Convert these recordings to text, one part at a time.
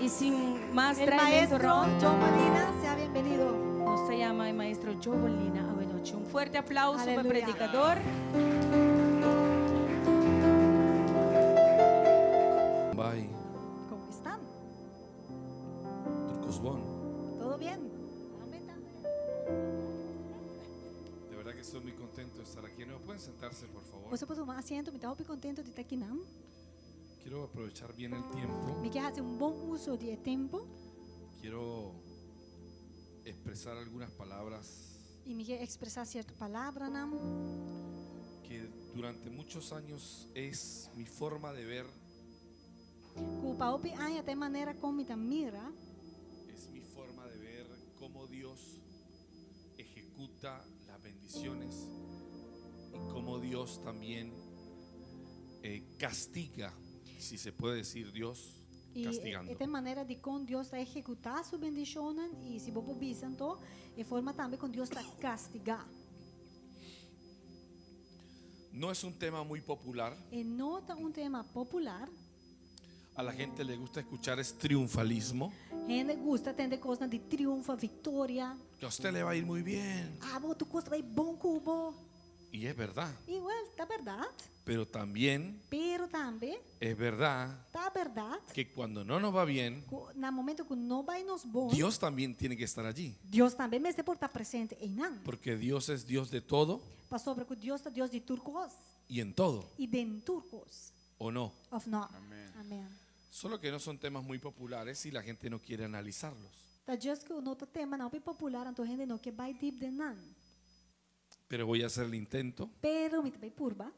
Y sin más El tremendo maestro ron, Joe Molina, sea bienvenido. nos llama el maestro Joe Molina a noche. Un fuerte aplauso para el Aleluya. predicador. Bye. ¿Cómo están? Turcosbón. ¿Todo bien? De verdad que estoy muy contento de estar aquí. ¿No pueden sentarse, por favor? Você pode tomar assento, me está muito contente de estar aqui, não? Quiero aprovechar bien el tiempo. Me quer fazer bom uso de tempo Quiero expresar algunas palabras e me quer expressar certa palavra, não? que durante muchos años es mi forma de ver, Que o paupi ai até maneira como me mira, es mi forma de ver cómo Dios ejecuta las bendiciones y cómo Dios también castiga, si se puede decir Dios, e castigando. até maneira de como Deus está executar sua bendição e se bobo bisanto, e forma também como Deus está castigar. No es un tema muy popular. E nota tema popular. A la gente le gusta escuchar es triunfalismo. Gente gusta ter coisa de triunfo, vitória. Que a usted le va a ir muy bien. Ah, tu costa vai bom cubo. Y es verdad. Igual, tá verdade. Pero también Pero também es verdad tá verdade. que cuando no nos va bien, No momento que não vai nos bom, Dios también tiene que estar allí. Deus também me por estar presente em não. Porque Dios es Dios de todo Para sobre que Deus é Deus de turcos y en todo. e de turcos. ¿O no? Of not. Amém. Solo que no son temas muy populares y la gente no quiere analizarlos. Tá just que o outro tema não é popular, então gente não que vai deep de não. Pero voy a hacer el intento Pero me vai purba.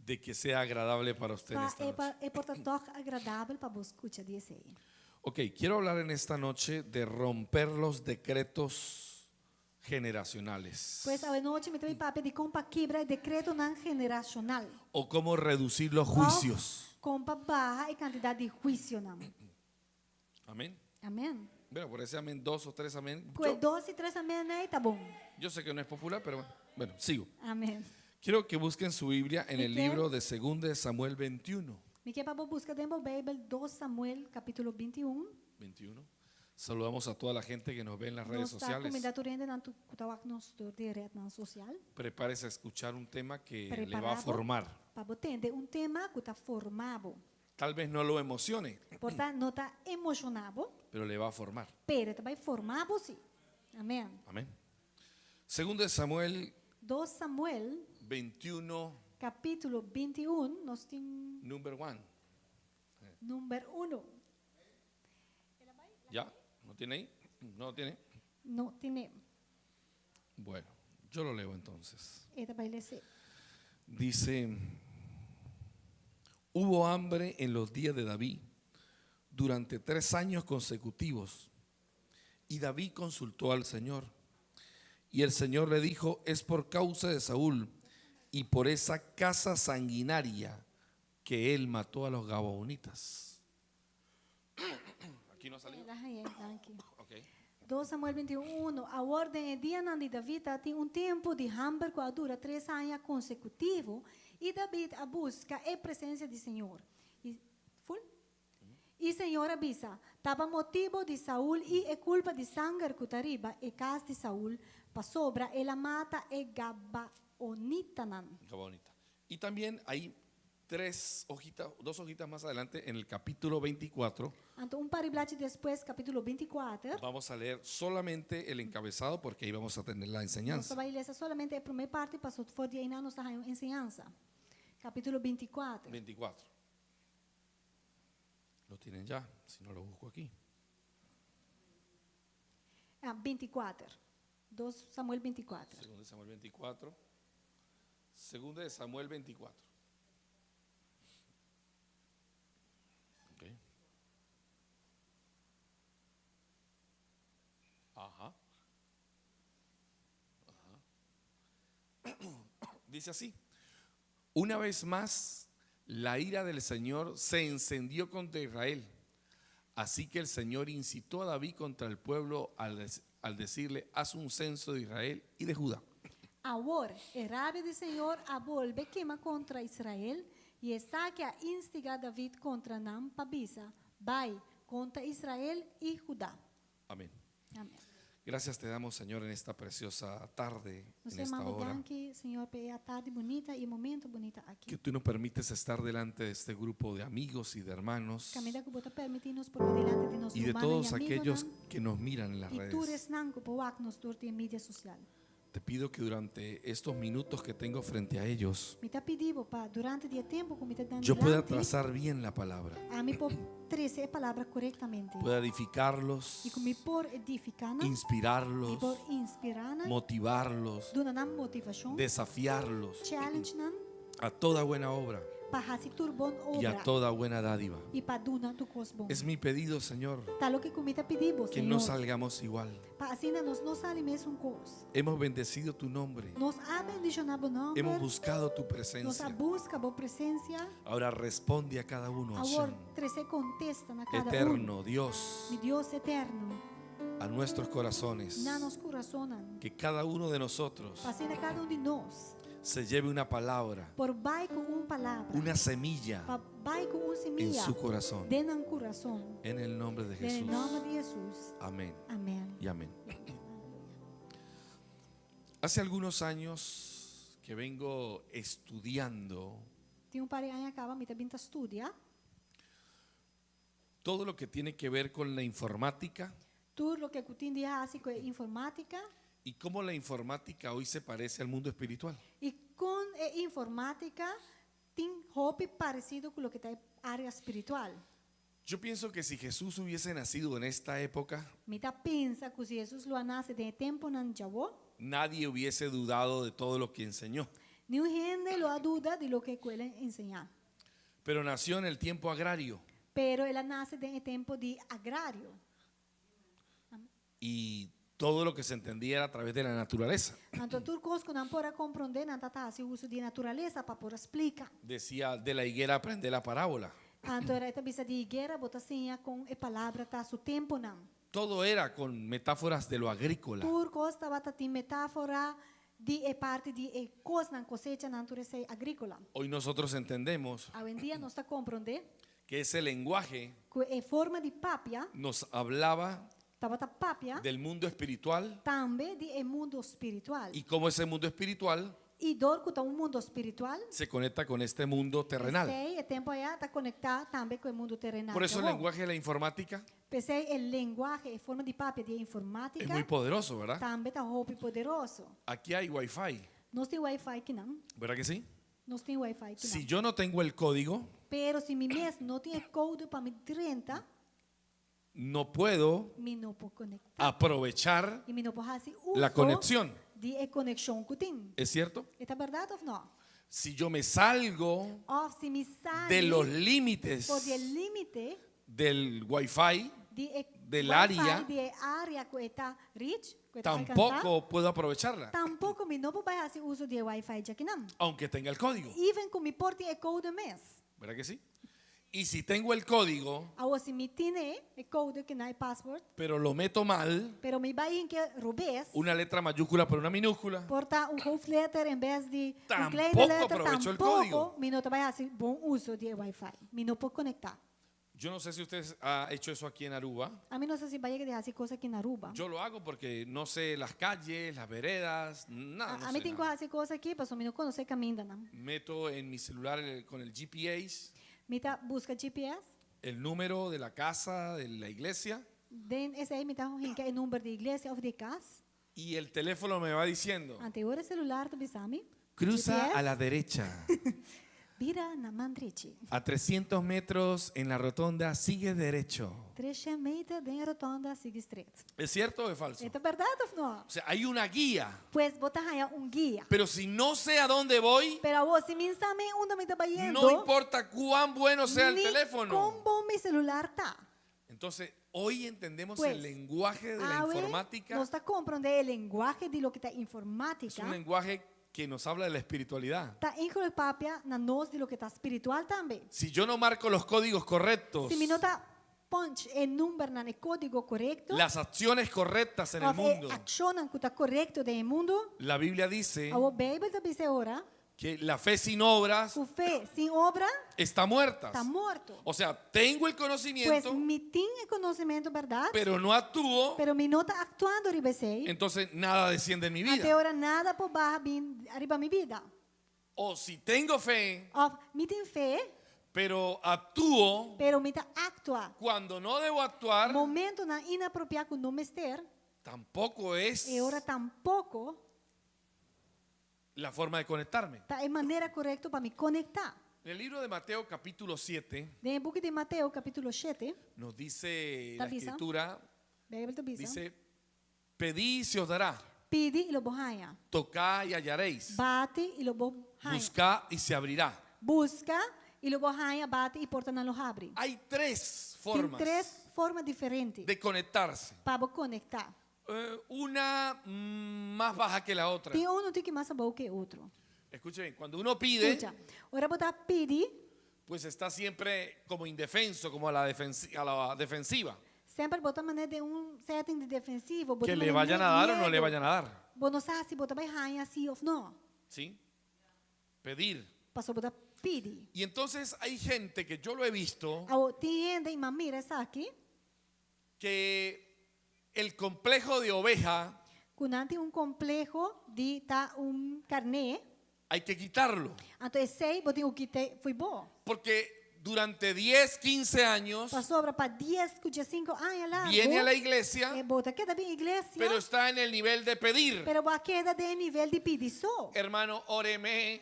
de que sea agradable para usted en esta noche. É por toch agradável para você escutar disso aí. Ok, quiero hablar en esta noche de romper los decretos generacionales. Pois a noite me vai para de como quebrar decreto não generacional. O cómo reducir los juicios. Como barra e quantidade de juízo não. Amén. Amém. Bueno, por ese amén, 2 o 3 amén. Com 2 e 3 amém aí tá bom. Yo sé que no es popular, pero bueno, sigo. Amém. Quiero que busquen su Biblia en el ¿Y qué? libro de 2 de Samuel 21. Me quer para buscar dentro da Bíblia 2 Samuel capítulo 21. 21. Saludamos a toda la gente que nos ve en las redes Nós está sociales. convidado rende na tu nos direto na social. Prepárese a escuchar un tema que le va a Preparado formar. para entender tema que está formado. Tal vez no lo emocione, Portanto, não está emocionado, pero le va a formar. pero vai formar você. Amém. Amén. 2 de Samuel 2 Samuel 21, capítulo 21, nós temos number 1. número 1. ¿Ya? ¿No tiene ahí? ¿No lo tiene? Não tem. Bueno, yo lo leo entonces. Eta vai ler. Dice, hubo hambre en los días de David durante 3 años consecutivos. Y David consultó al Señor. Y el Señor le dijo, es por causa de Saúl y por esa casa sanguinaria que él mató a los gabaonitas. Aquí no ha salido. Okay. 2 Samuel 21, a ordem é dia de David tem tempo de hambre que dura 3 anos consecutivos e David a busca a presença do Senhor. E Senhor avisa, estava motivo de Saúl e é culpa de sangue que arriba e casa de Saúl para sobra e la mata e gabaonita nan. Gabaonita. Y también hay 2 hojitas más adelante en el capítulo 24. Então, pariblate depois, capítulo 24. Vamos a leer solamente el encabezado porque ahí vamos a tener la Nós enseñanza. vai ler solamente a primeira parte, para for de aí nós está ensinança. Capítulo 24. 24. Lo tienen ya, si no lo busco aquí. 24. 2 Samuel 24. 2 de Samuel 24. 2 de Samuel 24. Okay. Ajá. Dice así: una vez más, la ira del Señor se encendió contra Israel. Así que el Señor incitó a David contra el pueblo al decirle, haz un censo de Israel y de Judá. Agora, a rabia do Senhor a volve queima contra Israel e está que a instigar David contra Nam Pabisa, vai contra Israel y Judá. Amén. Amén. Gracias te damos, Señor, en esta preciosa tarde, Nós en esta amamos hora, danke, Senhor, pela tarde bonita e momento bonita que aqui. tú nos permites estar delante de este grupo de amigos y de hermanos Camida que bota permitir-nos por delante de nossos y de irmãos todos e amigos aquellos que nos miran en las e tu redes. resnanco por nos durante a mídia social. Te pido que durante estos minutos que tengo frente a ellos, Me tá pedindo para durante o tempo que me tá dando yo pueda delante, trazar bien la palabra, a mim por trazer a palavra corretamente pueda edificarlos, e que me por edificar e inspirarlos, por inspirar, motivarlos, dando na motivação, desafiarlos challenge nan a toda buena obra para fazer tur bon y a obra toda buena dádiva. e para duna tu cos bom. Es mi pedido, Señor, Tal o que me tá pedindo, que no Senhor, salgamos igual. para assim nós não saímos mesmo cos. Hemos bendecido tu nombre, Nós abençoamos o nome, hemos buscado tu nossa presencia. busca, boa presença, Ahora responde a cada uno, agora Hashem, trazer contesta na cada eterno Dios, Mi Dios eterno, a nuestros corazones. na nos corazonan, Que cada uno de nosotros para ser cada de nós, se lleve una palabra, por vai com palavra, una semilla para vai com en semilla, su corazón. dentro do coração, En el nombre de em Jesús. nome de Jesus. Amén Amém. y amén. Hace algunos años que vengo estudiando Tem par de anos acaba, me também estudia, todo lo que tiene que ver con la informática tudo lo que cutin dia assim com informática y cómo la informática hoy se parece al mundo espiritual. e com informática tem hobby parecido com o que está área espiritual. Yo pienso que si Jesús hubiese nacido en esta época, Me tá pensa que se Jesus lo nasce de tempo nan Jawo, nadie hubiese dudado de todo lo que enseñó. nenhum gente lo duda de lo que ele ensinar. Pero nació en el tiempo agrario Pero ela nasce de tempo de agrário. y todo lo que se entendía era a través de la naturaleza. Então, turcos que não podem compreender, não está se uso de natureza para poder explicar. Decía, de la higuera aprende la parábola. Então, era esta bisa de higuera, bota assim, com a palavra, tá su tempo não. Todo era con metáforas de lo agrícola. Turcos estava tem metáfora de parte de cos na cosecha na natureza agrícola. Hoy nosotros entendemos Hoje em dia, nós está compreender que ese lenguaje que a forma de papia, nos hablaba estava papia, del mundo espiritual também de mundo espiritual. y cómo ese mundo espiritual E dor que está mundo espiritual, se conecta con este mundo terrenal. Pensei, o tempo aí está conectado também com o mundo terrenal. Por eso el Tá bom? lenguaje de la informática Pensei, o linguagem, a forma de papel de es informática, muy poderoso, ¿verdad? também está roupa poderoso. Aquí hay Wi-Fi, Nós temos Wi-Fi aqui não, ¿verdad que sí? nós temos Wi-Fi aqui Si não. yo no tengo el código, Pero se mi mês não tem código para me 30, no puedo me não posso conectar. aprovechar E me não posso fazer uso la conexión. de conexão que tem. ¿Es cierto? É verdade ou não? Si yo me salgo Ou se me sai de los límites por o limite del Wi-Fi, de del Wi-Fi, área, de área que está rich, que está alcançar, tampoco puedo aprovecharla, tampouco me não posso fazer uso de Wi-Fi de aqui não. aunque tenga el código. Even com me porte e código mês. ¿Verdad que sí? Y si tengo el código, Ou se me tiene e código que não é password, pero lo meto mal, pero me vai em que rubês, una letra mayúscula por una minúscula, porta hoofdletter em vez de Tampoco kleine letter, aprovecho el tampouco código. me não vai fazer bom uso de Wi-Fi. Me não pode conectar. yo no sé si usted ha hecho eso aquí en Aruba. A mim não sei se vai que fazer coisa aqui na Aruba. Yo lo hago porque no sé las calles, las veredas, nada. no A mim sé tem que nada. fazer coisa aqui, mas eu não conheço caminho não. Meto en mi celular con el GPS Me tá busca GPS, el número de la casa, de la iglesia, den esse aí me tá que é número de igreja ou de casa. y el teléfono me va diciendo, Anterior celular tu bisami. cruza GPS. a la derecha. Vira na mandriche. A 300 metros en la rotonda, sigue derecho. 3 metros de rotonda sigue estreito. ¿Es cierto o es falso? É verdade ou não? O sea, hay una guía, Pues botar aí guia. pero si no sé a dónde voy, Pero você me sabe onde me está indo. no importa cuán bueno sea el Ni teléfono. como bom mi celular tá. Entonces, hoy entendemos Pues, el lenguaje de la informática. Nós está compreendendo o linguagem de lo que está Es informática. un lenguaje que nos habla de la espiritualidad. Tá incluído papia na nós de lo que está espiritual também. Si yo no marco los códigos correctos, Se me não tá punch e número na código correto, las acciones correctas en el mundo, accionam que está correto do mundo, la Biblia dice a Bíblia está diz ora que la fe sin obras O fé sem obra está muerta. está morto. O sea, tengo el Pois conocimiento, me tem conhecimento, verdade? pero no actúo, Pero me não está actuando ribesei. entonces nada desciende en mi Até vida. ora nada por barra bin arriba minha vida. O si tengo fe, Of me tem fé, pero actúo pero me está actua. cuando no debo actuar, Momento na inapropriado com não mester, tampoco es e ora tampouco la forma de conectarme. tá é maneira correta para me conectar. En el libro de Mateo capítulo 7 No book de Mateus, capítulo 7, nos dice la Tabisa. escritura, Bíblia do Bisa. dice, pedí y se os dará, Pide e lo bohanha. tocad y hallaréis, Bate e lo bohanha. buscad y se abrirá. Busca e lo bohanha, bate e porta não lo abre. Hay tres Tem formas três formas diferentes de conectarse. para conectar. Una más baja que la otra. Tem um tem que mais bom que outro. Escuche bien, cuando uno pide, Escucha, ora botar pide, pues está siempre como indefenso, como a la defensiva. sempre botar maneira de setting de defensivo. Que le vayan a dar o no le vayan a dar. Bom, não sabe se botar vai rainha sim ou não. ¿Sí? Pedir. Passou botar pide. Y entonces hay gente que yo lo he visto Tem gente em mamira essa aqui, que el complejo de oveja quando tem complexo de tá carné, hay que quitarlo. então sei, botem o que foi bom. Porque durante 10, 15 años Passou para 10, 5 anos lá. viene a la iglesia, Bota queda bem igreja, pero está en el nivel de pedir. pero a queda de nível de pedir só. Hermano, óreme.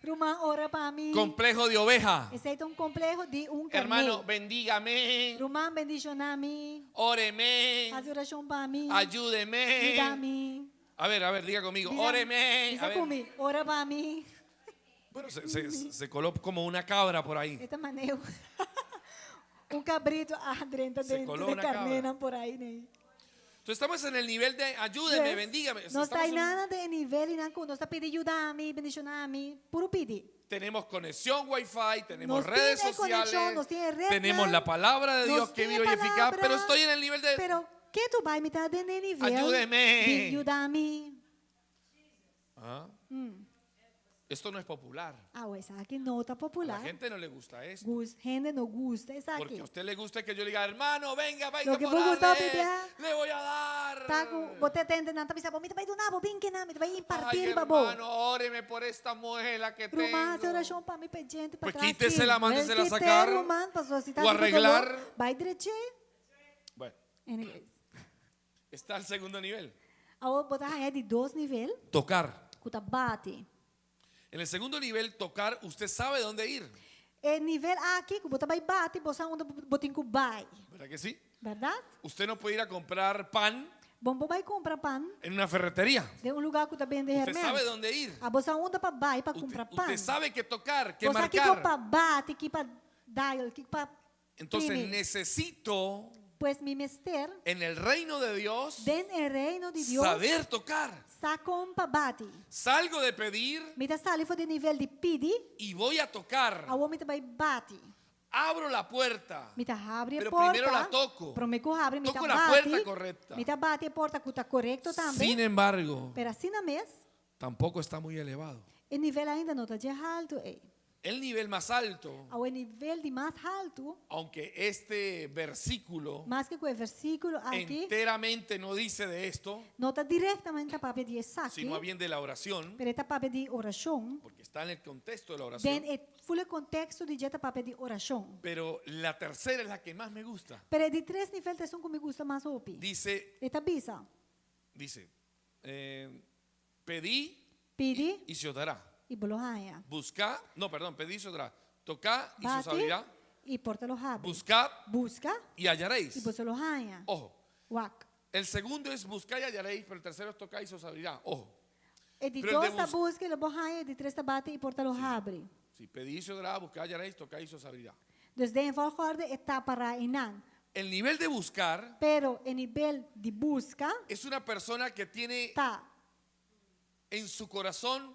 Rumã ora para mim. Complejo de oveja. Esse é complexo de carné. Hermano, bendígame. Rumã bendicionar mim. Óreme. Faz oração para mim. Ayúdeme. Ajuda-me. A ver, diga conmigo. Diz Óreme. diz A ver. comigo, ora para mim. Bueno, se coló como una cabra por ahí. Esta maneira. Cabrito dentro Se de colou na carne cabra. por aí, né? Entonces estamos en el nivel de ayúdeme, bendígame. Não Estamos está en- nada de nível, não está pedindo ajuda-me, bendicionar-me, puro pedir. Tenemos conexión Wi-Fi, tenemos Nos redes tiene sociales, conexión, nos tiene red, tenemos la palabra de nos Dios que tiene vive y eficaz, palabra, pero estoy en el nivel de Pero que tu vai me estar dando nível? Ayúdeme. De ajuda-me. Ah, esto no es popular. Essa aqui não está A la popular. gente no le gusta esto. Gente não gosta, essa Porque aqui. a usted le gusta que yo le diga, hermano, venga, Lo que por vos gusta darle, pedir, le voy a dar. Tá com, você tende na tabisa, me vai donar, vou bem que não, me vai Ay, impartir, babo. hermano, óreme por esta muela que Rumã, se tengo. oração para mim pedindo para Pues trás. quítesela, mándesela a sacar, Rumã, passou se tá o arreglar. Vai direito. Bueno, Anyways. está el segundo nivel. Agora botar é de 2 níveis, Tocar. que bate. En el segundo nivel, tocar, usted sabe dónde ir. É nível aqui, que botar vai bate, você onde botin que vai. ¿Verdad que sí? Verdade? Usted no puede ir a comprar pan Bom, vai comprar pão en una ferretería. de lugar que vende Usted hermes. sabe dónde ir. A você onde para vai para comprar pão. Usted sabe que tocar, que Você aqui marcar. para bate, que para dial, que para Entonces imprimir. necesito Pues mi mester, en el reino de Dios den el reino de Dios, saber tocar. sacam para bate. Salgo de pedir Me tá sali de nível de pedir, y voy a tocar. a homem vai bate. Abro la puerta. Me tá abre a Pero porta. primero la toco. Pero me abre, me tá Toco la bate. puerta correcta. Me tá bate a porta que está correto também. Sin embargo, Pero assim na mes, tampoco está muy elevado. o nível ainda não está de alto. El nivel más alto, Ao nível de mais alto, aunque este versículo mais que com o versículo aqui, enteramente no dice de esto, não está diretamente para pedir saque, sino más bien de la oración, pero está para pedir oração. porque está en el contexto de la oración. Den o full contexto de jeta para pedir oração. Pero la tercera es la que más me gusta. Pero de 3 níveis são que me gusta mais opi. Dice, Esta bisa, pedí pedi y se os dará. e bolohanha. Buscá, no, perdón, pedí y se os dará. Tocá y se os Bate abrirá. e porta los abre. Buscad Busca y hallaréis. e você lohanha. Ojo, Wak. el segundo es buscar y hallaréis, pero el tercero es tocar y se os abrirá. Ojo, E de Pero el de 2 tá busca e lohanha, e de 3 tá bate e porta los abre. si pedí y se os dará, buscad y hallaréis, tocar y se os abrirá. Dus de volgorde está para inan. El nivel de buscar Pero o nível de busca es una persona que tiene tá en su corazón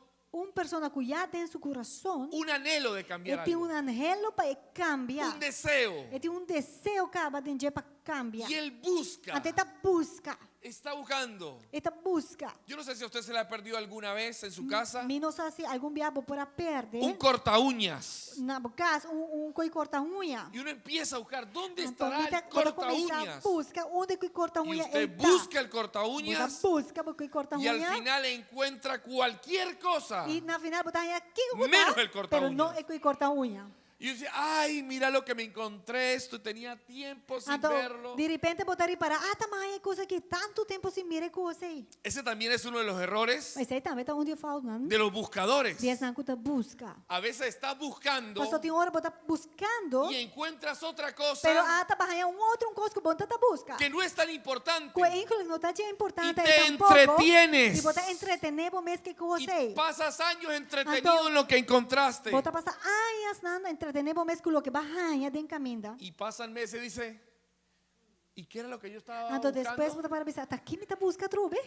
persona que já tem seu coração un anhelo de cambiar e tem algo, anhelo para cambiar. un deseo. E tem desejo acaba de para cambiar. Y él busca Até tá busca está buscando. Eta busca. Yo no sé si a usted se le ha perdido alguna vez en su casa Mi não sabe se algum diabo pode perder. un corta uñas. Na casa, coi corta unha. Y uno empieza a buscar dónde Então, estará el bora corta começar a uñas. busca onde que corta Y unha usted está. busca el corta Bota uñas busca porque corta y al unha. final encuentra cualquier cosa. E na final botar aqui Menos el corta pero uñas. não é que corta unha. Y yo decía, ay, mira lo que me encontré, esto tenía tiempo sin Então, verlo. de repente botar e para, tá mas é coisa que tanto tempo sem mira coisa aí. Ese también es uno de los errores Mas aí também tá onde eu falo, não? de los buscadores. Dias na conta busca. A veces estás buscando Pastor, tem hora botar buscando, y encuentras otra cosa pero tá barra um outro coisa que bonta tá busca. que no es tan importante. Que inclusive não tá importante Y te tampoco. entretienes. E botar entretener por mês que Y coisa aí. pasas años entretenido Entonces, en lo que encontraste. Bota passar anos nada entretener por mês que lo que barranha den caminda. Y pasan meses y dice, ¿y qué era lo que yo estaba Então depois buscando? bota para pensar, tá aqui me tá busca trube.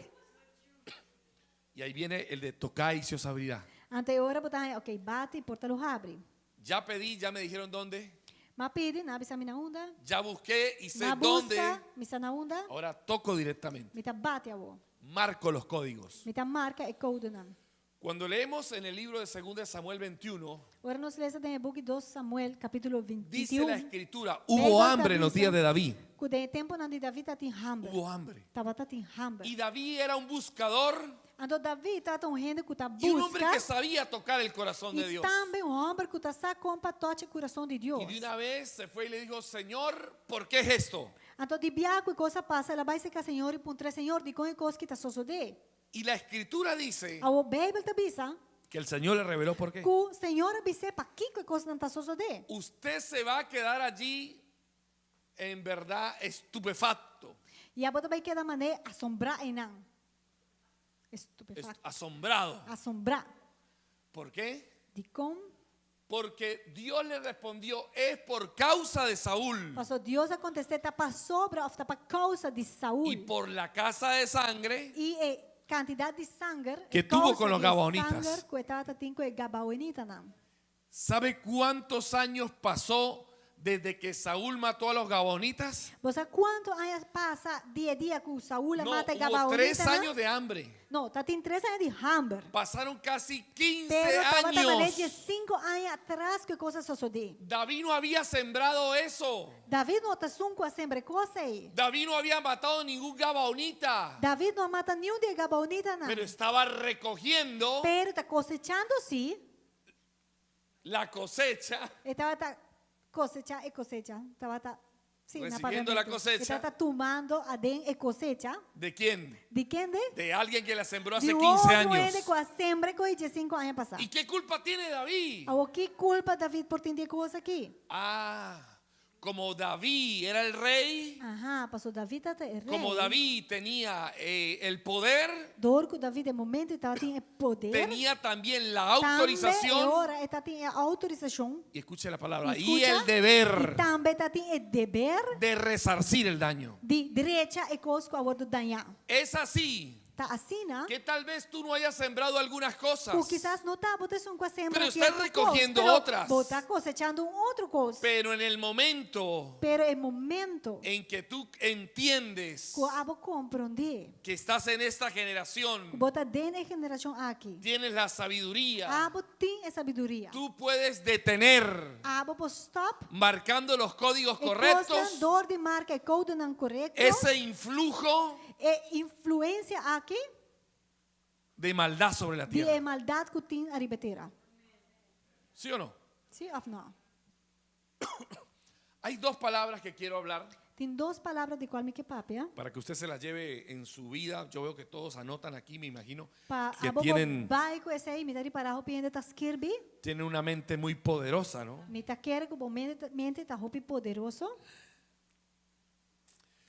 Y ahí viene el de tocar y se os abrirá. Anterior botar, ok, bate e porta lo abre. Ya pedí, ya me dijeron dónde. Mas pede, na bisa mina onda. Ya busqué y sé Na dónde. busca, misa na onda. Ahora toco directamente. Mita bate a vo. Marco los códigos. Mita marca e code nan. Cuando leemos en el libro de 2 Samuel 21, Ora nos lesa tem book 2 Samuel capítulo dice la 21. escritura, hubo hambre en los días de David. Cude tempo nan de David tá tem hambre. Hubo hambre. Tava tá tem hambre. Y David era un buscador Então David tá tão rende que tá y un hombre que busca. sabía tocar el corazón de E Dios. também homem que tá sa compa tote coração de Deus. Y de una vez se fue y le dijo, Señor, ¿por qué es esto? Então de biaco e coisa passa, ela vai se que Senhor e puntre Senhor de com e coisa que tá suceder. Y la escritura dice A Bíblia tá bisa. que el Señor le reveló por qué. Que o Senhor avise para que coisa não tá suceder. Usted se va a quedar allí en verdad estupefacto, E a bota vai quedar maneira assombrar e não. Estupefacto. asombrado. Assombrar. ¿Por qué? De com. Porque Dios le respondió, es por causa de Saúl Pastor, Deus aconteceu tá para sobre, tá para causa de Saúl. y por la casa de sangre E quantidade de sangue que tuvo con los gabaonitas. Sangue que estava tendo com gabaonita não. ¿Sabe cuántos años pasó desde que Saúl mató a los gabonitas? Você quanto anos passa dia a dia com Saúl No, mata hubo gabaonita? 3 años de hambre. Não, tá tem 3 anos de hambre. Pasaron casi 15 Pero estava años. de 5 anos atrás que coisa sucedeu. David no había sembrado eso. David não tá sunco a sempre coisa aí. David no había matado ningún gabaonita. David não mata nenhum de gabaonita não. Pero estaba recogiendo Pero está cosechando sim. la cosecha. Estava tá cosecha e cosecha. Estava tá sim, na Recibiendo la cosecha. Estava tomando a den e cosecha. ¿De quién? De quem de? De alguien que la sembró De hace 15 outro años. ende com a sembra que de 5 anos passar. ¿Y qué culpa tiene David? O que culpa David por ter coisa aqui? Como David era el rey, Aham, passou David até rei. como David tenía el poder, Dorco David de momento estava tem poder. tenía también la Também autorización. ora está tem a autorização. Y escuche la palabra, y Escucha, el deber E também está tem o dever de resarcir el daño. de direita e coisa a do danhar. Es así Tá assim, né? que tal vez tú no hayas sembrado algunas cosas, Ou quizás não tá botando com a sembra. Pero aqui está outra recogiendo coisa, otras. Pero está cosechando outra coisa. pero en el momento Pero é momento en que tú entiendes que abo compreender. que estás en esta generación, Bota dentro da geração aqui. tienes la sabiduría, Abo tem a sabedoria. tú puedes detener Abo por stop. marcando los códigos E correctos coisa dor de marca e código não correto. ese influjo E influência aqui de maldad sobre la de tierra. maldade que tem a ribeteira. ¿Sí o no? Sim ou não? Hay dos palabras que quiero hablar Tem duas palavras de qual me que papia. para que usted se las lleve en su vida. Yo veo que todos anotan aquí, me imagino Pa que abo tienen vai com esse aí, me dá para roupa ainda tá skirby. una mente muy poderosa, ¿no? Me tá quer que o mente tá roupa poderoso.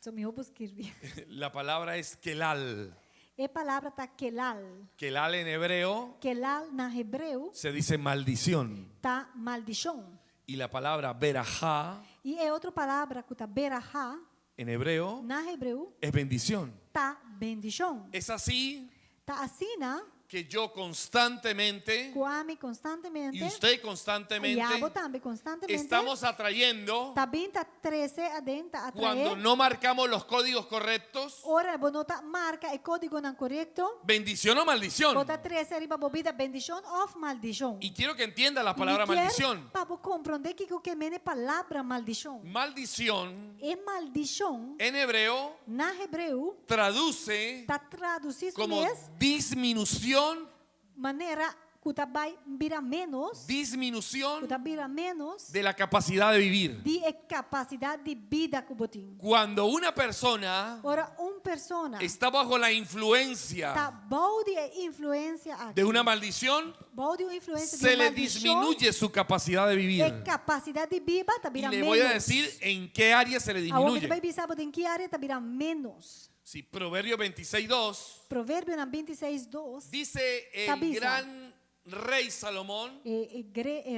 So me roupa skirby. La palabra es kelal. E palavra tá kelal. Kelal en hebreo Kelal na hebreu se dice maldición. tá maldição. Y la palabra berajá E é outra palavra que tá berahá en hebreo na hebreu es bendición. tá bendição. Es así Tá assim, né? que yo constantemente Kwame constantemente. y usted E constantemente Yabo também constantemente. estamos atrayendo Também tá 13 adentro cuando atrair. no marcamos los códigos correctos, Ora bonota marca e código não correto. bendición o maldición. Bota 13 arriba bobida bendição of maldição. Y quiero que entienda la palabra maldición. Para compreender que é palavra maldição. Maldición E maldição en hebreo na hebreu traduce está traduzido como mesmo disminución, maneira que vai virar menos, disminución que vira menos de la capacidad de vivir. de capacidade de vida que botin. Cuando una persona Ora persona está bajo la tá influencia boa de influência aqui. de una maldición, Boa de influência se de le maldição, disminuye su capacidad de vivir. e capacidade de vida tá Y vira le menos. voy a decir en qué área se le Aonde vai disminuye. bisar em que área tá vira menos. Si Proverbio 26:2 Provérbio na 26:2 dice el Tabisa. gran rey Salomón,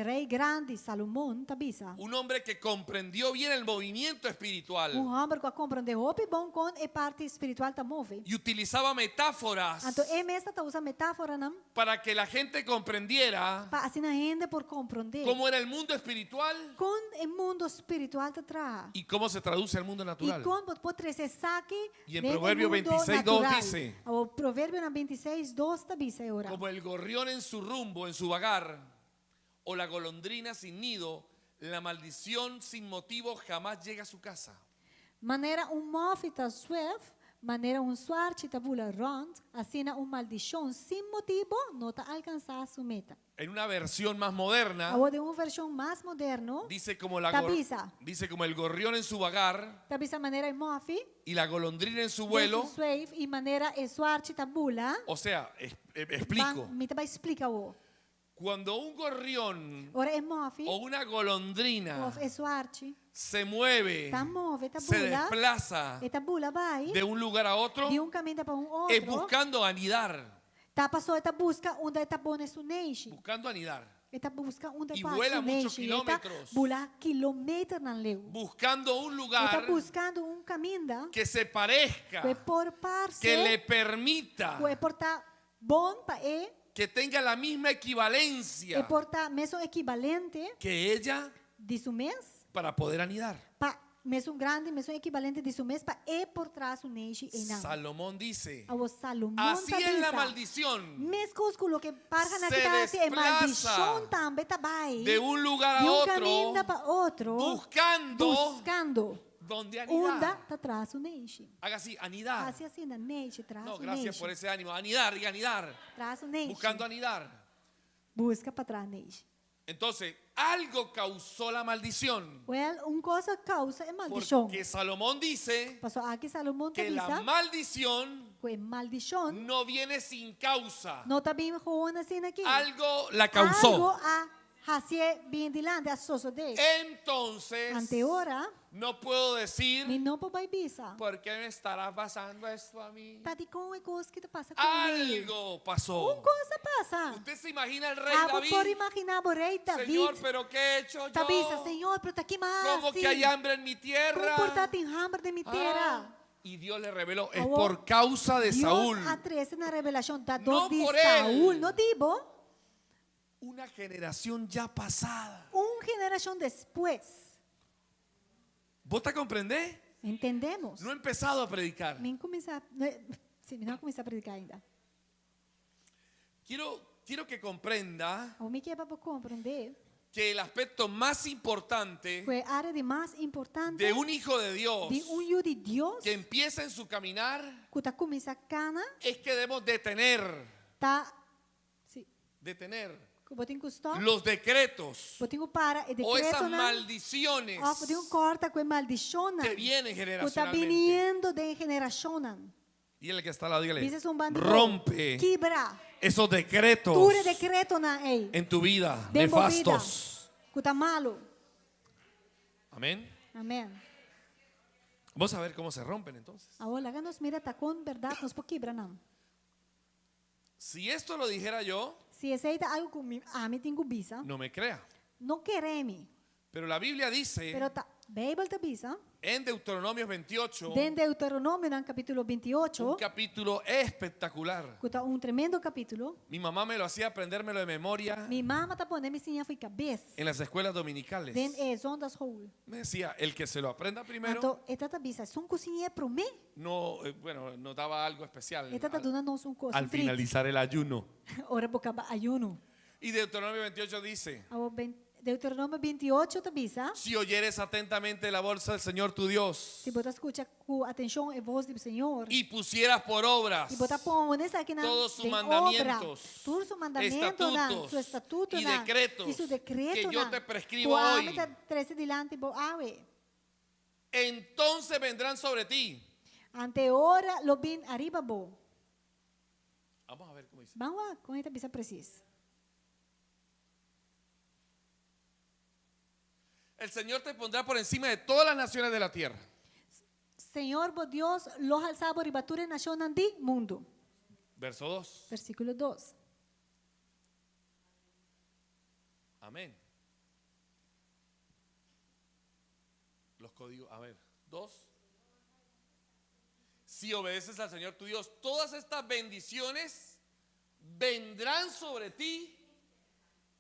rei grande Salomão tá bisa. un hombre que comprendió bien el movimiento espiritual Homem que compreendeu bom com a parte espiritual tá move. y utilizaba metáforas Então, mesmo tá usando metáfora não para que la gente comprendiera para assim a gente por compreender cómo era el mundo espiritual com o mundo espiritual tá tra. y cómo se traduce al mundo E natural. com pode trazer saque Y en del Proverbio mundo 26:2 natural. dice, O provérbio na 26:2 tá bisa ora. como el gorrión en su rumbo, en su vagar, o la golondrina sin nido, la maldición sin motivo jamás llega a su casa. Maneira move tá swift, maneira sorte tá bula rond, assim maldição sem motivo não tá alcançar sua meta. En una versión más moderna, Agora de uma versão mais moderno, dice como, la Tabisa. dice como el gorrión en su vagar tá bisa maneira move, y la golondrina en su vuelo. swift e maneira sorte tá bula. O sea, explico. Me vai explicar o. Cuando un gorrión Ora move, o una golondrina sorte, se mueve, tá move, tá se bula. desplaza E tá bula vai de un lugar a otro, de caminho para outro. es buscando anidar. Tá passou tá busca onde tá bom nesse neixe. Buscando anidar. Eta busca onde Y passa vuela o muchos neixe. kilómetros. Bula quilômetros na leu. Buscando un Está lugar buscando caminho que se parezca, que por parce, que le permita, que por tá bom para que tenga la misma equivalencia por tá mesmo equivalente que ella de su mês, para poder anidar. para mesmo grande, mesmo equivalente de su mês para por trás o neixe e não. Salomón dice, A Salomão así tá es la bisa. maldición Mes cosculo que parja na Se kitase e desplaza maldição também tá vai. de un lugar de a caminho otro para outro, buscando donde onde anidar. tá trás o neixe. Haga así, anidar. Hacia assim, na neixe, traz No, o gracias neixe. por ese ánimo. Anidar, diga anidar. Traz o neixe. Buscando anidar. Busca para trás neixe. Entonces, algo causó la maldición. Well, coisa causa é maldição. Porque Salomón dice Passou aqui Salomão te que la avisa maldición que maldição no viene sin causa. não está bem ruim assim aqui. Algo la Algo causó. a fazer bem dilante a soso de. Entonces, Ante ora, no puedo decir, me não pode bisa. ¿por qué me estará pasando esto a mí? Tá de com é coisa que te passa comigo. Algo pasó. Coisa passa. Usted se imagina el rey Por David. imaginar o rei David. Señor, pero ¿qué he hecho Tá bisa, yo? Senhor, pero tá aqui mais. ¿Cómo que hay hambre en mi tierra? Comportar tem hambre de mi terra. Ah, y Dios le reveló, es Agora, por causa de Deus Saúl. atrece na revelação da No dor de por Saúl. él. Não digo. Una generación ya pasada. Geração depois. ¿Vos te comprendés? Entendemos? No he empezado a predicar. Nem começar, sim, não começar a predicar ainda. Quiero que comprenda O me quer para compreender que el aspecto más importante que a área de mais importante de un hijo de Dios de filho de Deus que empieza en su caminar que está começando a cana, es que debemos detener que botem custódio, los decretos botem para e o esas decreto na, maldiciones botem corta com maldição que vienen que está generacionalmente. vindo de geração. Y el que está al lado, dígale, Dices un bandido. rompe Quebra. esos decretos Ture decreto na ei. en tu vida, De nefastos. Que está malo. Amén. Amém. Vamos a ver cómo se rompen entonces. Agora, nos mira, tá com verdade, nos pode quebrar não. Si esto lo dijera yo, Se aceita algo comigo, a mim tem bisa, no me crea. não queremos. Pero la Biblia dice Pero ta Bijbel te bisa, en Deuteronomio 28, den Deuteronomio no capítulo un 28, capítulo espectacular. que tá tremendo capítulo. Mi mamá me lo hacía aprendérmelo de memoria Mi mamma tá pondo me ensinar foi cabeça. en las escuelas dominicales. Den zondas hole. Me decía, el que se lo aprenda primero, Então, eta tá bisa, sun cozinha pro me. no, bueno, nos dava algo especial Eta tá dando nos coisa. al finalizar el ayuno. Ora boca ayuno. Y Deuteronomio 28 dice, Deuteronomio 28 tá bisa. si oyeres atentamente la voz del Señor tu Dios Se botar escuta com atenção a voz do Senhor. y pusieras por obras E botar pones aqui na todos sus tem mandamientos, obra, todos os mandamentos, estatutos su estatuto y decretos e su decreto que yo te prescribo hoy, Tá 13 dilante bo awe. entonces vendrán sobre ti. Ante ora lo bin arriba bo. Vamos a ver cómo dice. Vamos lá, com esta bisa precisa. El Señor te pondrá por encima de todas las naciones de la tierra. Senhor, bo Deus, los alzabo ribature nacionan di mundo. Verso 2. Versículo 2. Amén. Los códigos, a ver, 2. Si obedeces al Señor tu Dios, todas estas bendiciones vendrán sobre ti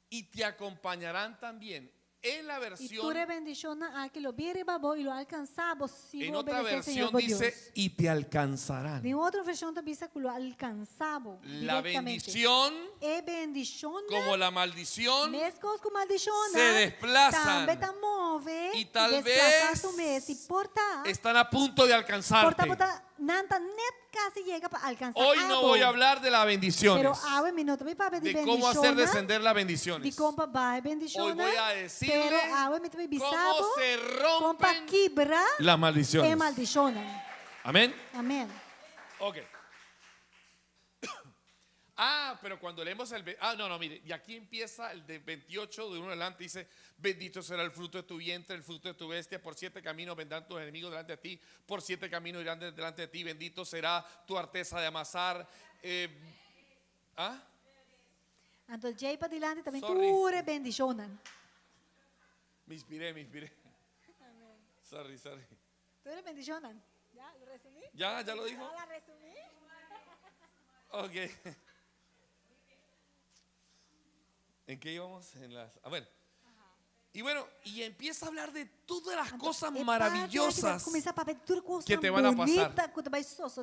y te acompañarán también. En la Y versión, tu bendiciones a que lo vi arriba bo y lo alcanzamos si en no otra obedecer al Señor versión bo dice, Dios. y te alcanzarán. En otra versión te dice que lo alcanzamos La directamente. bendición, E bendición como la maldición, mescos com maldición se desplazan também tá move y tal desplazar vez su mes y porta están a punto de alcanzarte. porta nanta net casi llega para alcanzar Hoy no algo. voy a hablar de las bendiciones, Pero ahora minuto me para de pedir cómo hacer bendición descender las de bendiciones. cómo va bendición Hoy voy a decirle pero ahora me te bisabo cómo se cómo rompen quebra las maldiciones. e maldición. Amén. Amén. Ok. Pero cuando leemos no, mire, y aquí empieza el de 28 de uno adelante, dice, bendito será el fruto de tu vientre, el fruto de tu bestia, por 7 caminos vendrán tus enemigos delante de ti, por 7 caminos irán delante de ti, bendito será tu arteza de amasar. Entonces, ya para adelante también Sorry. tu bendición. Me inspiré. Sorry. Tu bendición. ¿Ya lo resumí? ¿Ya lo dijo? ¿Ya la resumí? Ok. ¿En qué íbamos? A ver. Y bueno, y empieza a hablar de todas las cosas maravillosas que te van a pasar.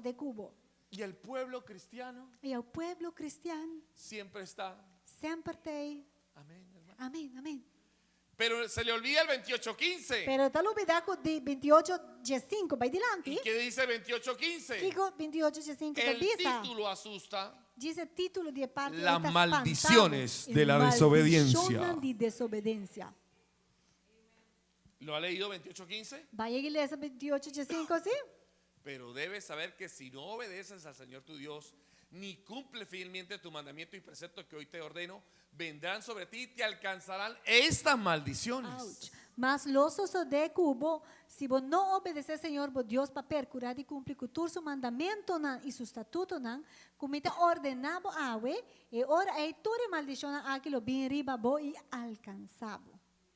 De cubo. Y el pueblo cristiano E o pueblo cristiano siempre está. sempre tem. Amén, hermano. Amém. Pero se le olvida el 28:15. Pero tal olvidado de 28 G5, vai ¿Y dilante. qué dice 28:15? Digo 28 G5 El avisa. título asusta. Dice título de parte Las está maldiciones espantado. de la Maldición desobediencia. de desobediencia. ¿Lo ha leído 28:15? Vai a igreja 28 G5, sim? Pero debes saber que si no obedeces al Señor tu Dios, ni cumple fielmente tu mandamiento y precepto que hoy te ordeno, vendrán sobre ti y te alcanzarán estas maldiciones. Ouch. Mas los de cubo, si vos no obedecer Señor vos Dios para percurar y cumplir con su mandamiento y su estatuto, como te ordenado awe, e ora e tu maldición a que lo bien riba bo y alcanzabo.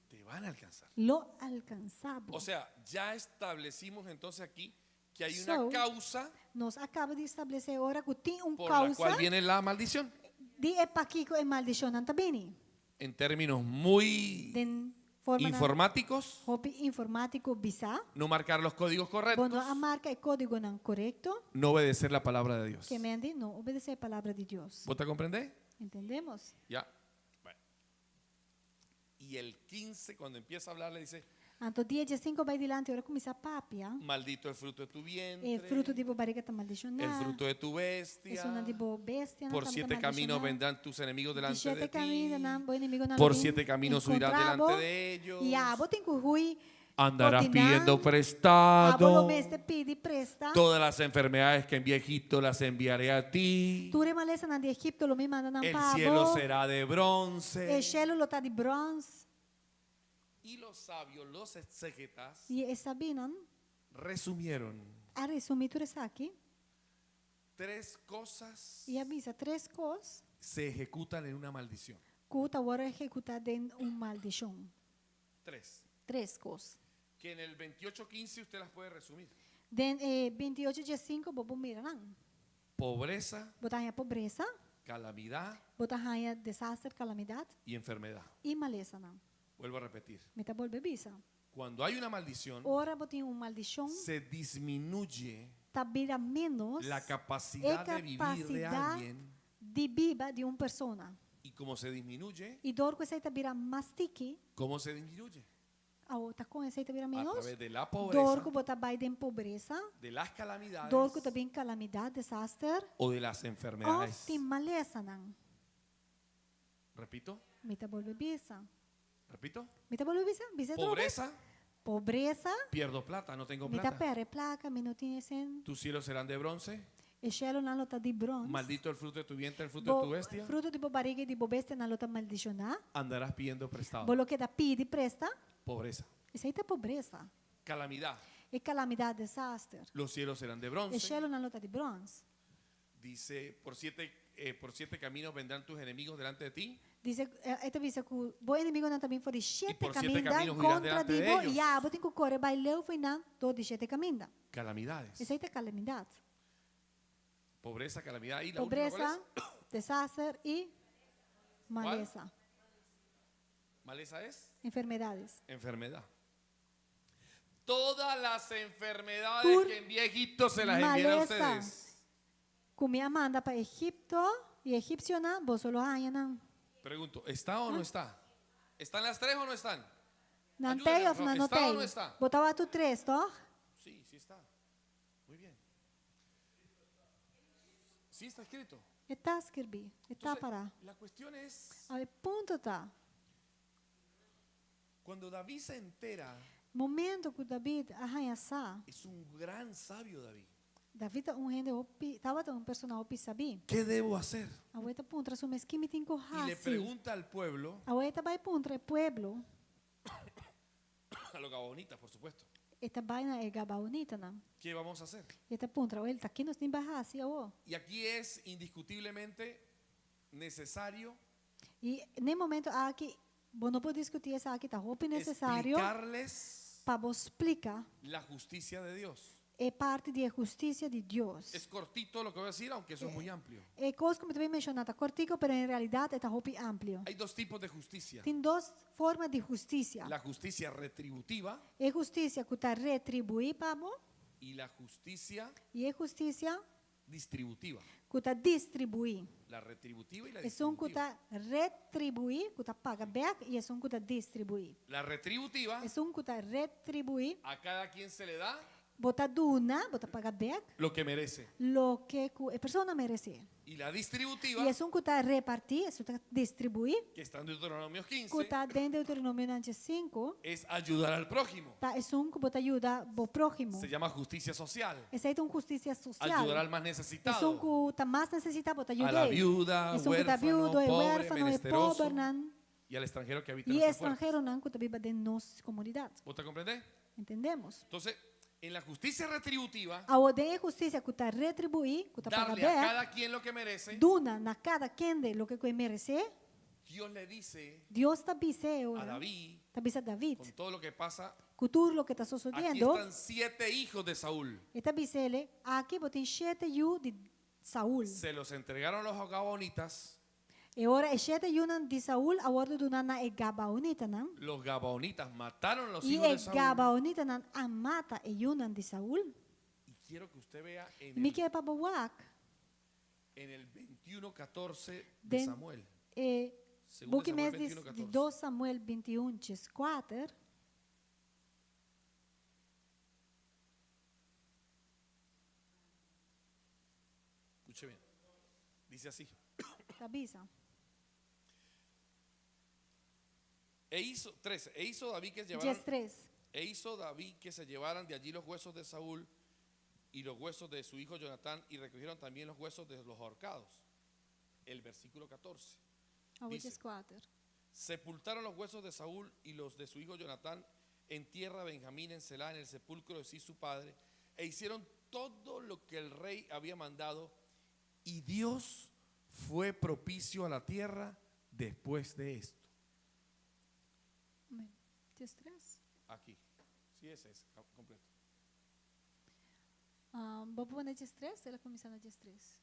Te van a alcanzar. Lo alcanzabo. O sea, ya establecimos entonces aquí que hay So, una causa Nos acaba de establecer ahora que tiene un por la causa cual viene la maldición. de epaquico e maldición también. En términos muy Den forma informáticos, hopi informático bisa, no marcar los códigos correctos, quando a marca e código não correcto, no obedecer la palabra de Dios. que mende não obedecer a palavra de Deus. ¿Vos te comprendés? Entendemos? Ya. Bueno. Y el 15, cuando empieza a hablar, le dice, Então, dia 5 vai dilante, ora começa a papia. maldito el fruto de tu vientre, E fruto de barriga está maldicionado. el fruto de tu bestia. É uma de bestia. Por 7 caminos vendrán tus enemigos delante de Sete ti. caminos, bom inimigo não Por vem 7 caminos huirás encontravo. delante de ellos. E a botem que hui Andarás pidiendo Abo lo prestado. meste pide presta. Todas las enfermedades que envié a Egipto las enviaré a ti. Ture malesa na de Egipto lo me manda na El pavo. cielo será de bronce. E cielo lo tá de bronze. Y los sabios, los exégetas, E sabinan, resumieron a resumir tudo isso aqui. 3 cosas E avisa 3 coisas se ejecutan en una maldición. que agora executar em maldição. 3. 3 coisas. que en el 28:15 usted las puede resumir. Den 28 dia 5, bobo mira não. Pobreza, Botar a pobreza, calamidad botar a desastre, calamidade y enfermedad. e maleza não. Vuelvo a repetir. Meta bolbe bisa. Cuando hay una maldición, Ora botin maldição, se disminuye tabira menos la capacidad de vivir de alguien, de biba de uma persona. y como se disminuye, E dor com essa tabira mastiki, ¿cómo se disminuye? a outra com essa tabira A menos. través de la Dor pobreza, com botar bai de pobreza, de las calamidades dor com também calamidade, desastre, o de las ou enfermedades. tem maleza não. Repito, Meta bolbe bisa. repito. Meta bolbe bisa, bisa trobe. Pobreza, Pobreza, pierdo plata, no tengo meta plata. pere placa, minutinho sen. Tus cielos serán de bronce. E cielo na lota de bronze. Maldito el fruto de tu vientre, el fruto de tu bestia. Fruto de barriga e de bobeste na lota maldicionar. Andarás pidiendo prestado. Bolo que da pide presta. Pobreza. Isso aí tá pobreza. Calamidad. E calamidade, desastre. Los cielos serán de E bronce. cielo na lota de bronze. Dice, por siete caminos vendrán tus enemigos delante de ti. Dice, esta visa que o bom inimigo não também foi de por sete siete caminhos caminos irás contra delante de dibo ellos. e a botin que corre baileu foi na do de sete caminhos. Calamidades. Isso aí tá calamidade. Pobreza, calamidad. Y la última, Pobreza, ¿cuál desastre e maleza. es? Maleza es Enfermedades. enfermedad. Todas las enfermedades Tur- que envié a Egipto se las envié a maleza. ustedes. Comia manda para Egipto e egípcio não, vos solo haya não. Pregunto, ¿está o no está? ¿Están las tres o no están? Não Ayúdame, tem por ou favor. não ¿Está tem? o no está? Botava tu três, toh? Sí, sí está. Muy bien. Sí está escrito. Está escrevi, está Entonces, para. la cuestión es, Aí ponto tá. cuando David se entera, Momento que David arranha-sa, es un gran sabio David. David rende opi, tava um personagem opi sabi. ¿Qué debo hacer? A ueta puntra su mes que me tem Y le corrasi. pregunta al pueblo, A ueta vai puntra o pueblo, a los gabonitas, por supuesto, eta vai na é gabaonita não. ¿qué vamos a hacer? Eta puntra, ele tá aqui nos tem barrasi, o. Y aquí es indiscutiblemente necesario E nem momento aqui, bom não pode discutir essa aqui tá roupa necessário explicarles para vos explicar. la justicia de Dios. É parte da justiça de Deus. Es cortito lo que voy a decir, aunque eso es muy amplio. É coisa como também mencionada, cortico, pero em realidade é roupa amplo. Hay dos tipos de justicia. Tem duas formas de justiça. La justicia retributiva É justiça que está retribuir para y la justicia e é justiça distributiva. que está distribuir. La retributiva y la É um que distributiva. está retribuir, que está paga back, e é um que está distribuir. La retributiva, É um que está retribuir, a cada quien se le da botar duna, botar paga back, lo que merece. lo que a pessoa merece. Y la distributiva, E é um que está repartir, é um que está distribuir, que está en Deuteronomio que 15, está dentro do Deuteronômio 95, es ayudar al prójimo. tá, é um que bota ajuda ao próximo. Se llama justicia social. Essa é uma justiça social. Ayudar al más É um necesitado. que está mais necessitado, bota A ajuda. la viuda, É um que está huérfano, viúdo, é pobre, huérfano, é menesteroso pobre, não. y al extranjero que habita E en nuestras puertas. estrangeiro não, que vive dentro da nossa comunidade. ¿Vos te comprendés? Entendemos? Entonces, en la justicia retributiva, A ordem é justiça que está retribuir, que está pagar darle a bem, cada quien lo que merece, duna na cada quem de lo que merece. Dios le dice Deus está biseu, a David, está bisa David, con todo lo que pasa, que tudo lo que está aquí sucedendo, están 7 hijos de Saúl. está bisele, aqui botem 7 yu de Saúl. Se los entregaron los gabonitas. E ora é 7 yu de Saúl, a ordem do nana é Gabaonita, não? Los gabonitas mataron a los E hijos é de Saúl. Gabaonita não a mata e yunan de Saúl. Y quiero que usted vea Me quer para Bawak, en el 21:14 de Den- Samuel. Segunda book Samuel mes de 21:14. 2 Samuel 21:4. Escuche bien. Dice así. Tabisa. E hizo 13. E hizo David que Dias llevaran 3. E hizo David que se llevaran de allí los huesos de Saúl y los huesos de su hijo Jonatán, y recogieron también los huesos de los ahorcados. El versículo 14. A Dice, 4. sepultaron los huesos de Saúl y los de su hijo Jonatán en tierra de Benjamín en Selá, en el sepulcro de sí su padre, e hicieron todo lo que el rey había mandado, y Dios fue propicio a la tierra después de esto. Dias 3. Aquí. Sí, ese es completo. Vamos poner 3, ela começa na 3.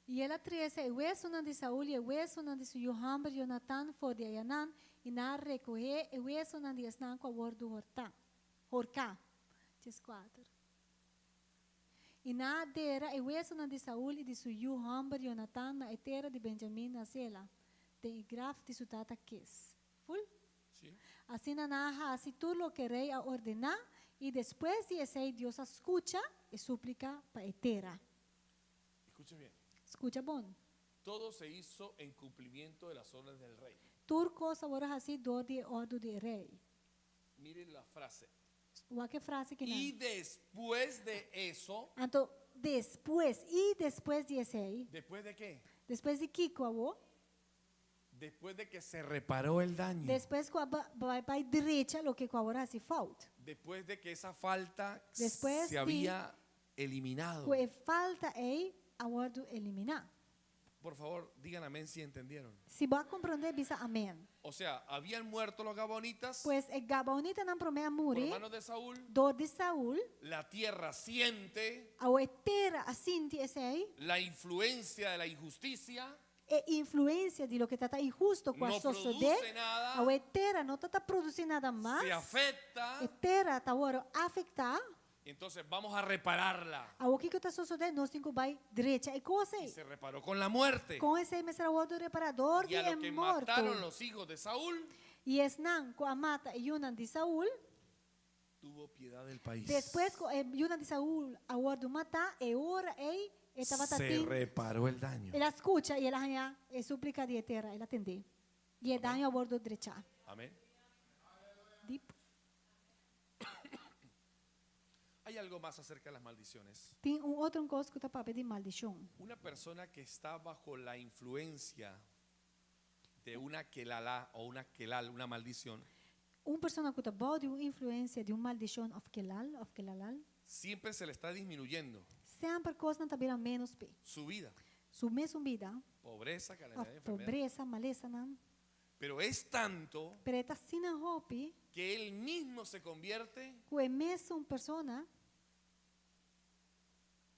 E ela trouxe o esso de Saul e o esso de Johan e Jonathan for de Ayanan e na recorrer o esso de Esnan com a word do Horká. 4. E na dera o esso de Saul e de Johan e Jonathan na etera de Benjamim na Sela. De graf de sua tata Kis. Full? Sí. Assim na assim tudo lo que rei a ordenar e depois de esse Deus escuta e súplica para etera. Escuche bien. Escucha bom. Todo se hizo en cumplimiento de las órdenes del rey. Turco sabora assim do de ordo de rei. Miren la frase. O que frase que Y não. después de eso, Então, depois de esse, ¿después de qué? depois de que qual? Después de que se reparó el daño. Depois que vai para direita lo que qual assim falta. Después de que esa falta Después se de- había eliminado. Que falta é a ordo eliminar. Por favor, digan amén si entendieron. Se vai compreender, bisa amém. O sea, habían muerto los gabonitas Pois é Gabaonita não promete por morrer, manos de Saúl. do de Saul, La tierra siente a etera assim de esse la influencia de la injusticia. é influência de lo que está injusto com a No sociedade. produce nada. A etera não está produzindo nada mais. Se afecta. Etera está agora afetar. Entonces vamos a repararla. A o que está sucedendo, nós temos que vai direita e coisa. Y se reparó con la muerte. Com esse mesmo ordo reparador Y de a é lo que morto. mataron los hijos de Saúl, E Esnan com a mata e Yunan de Saul. tuvo piedad del país. Depois com Yunan de Saul a ordo matar e ora ei estava Se tatin. reparó el daño. Ela escuta e ela ganha e súplica de terra, ela atende. E é daño a ordo direita. Amén. Deep. Hay algo más acerca de las maldiciones. Tem outro coisa que está para de maldição. Una persona que está bajo la influencia de una quelalá o una quelal, una maldición, Persona que está bajo de influência de maldição of kelalal, siempre se le está disminuyendo sempre coisa não está vira menos pe. su vida. Su mesma vida, Pobreza, a calamidad, enfermedad. pobreza, maleza não. Pero es tanto Pero está sin hope que él mismo se convierte que é mesmo persona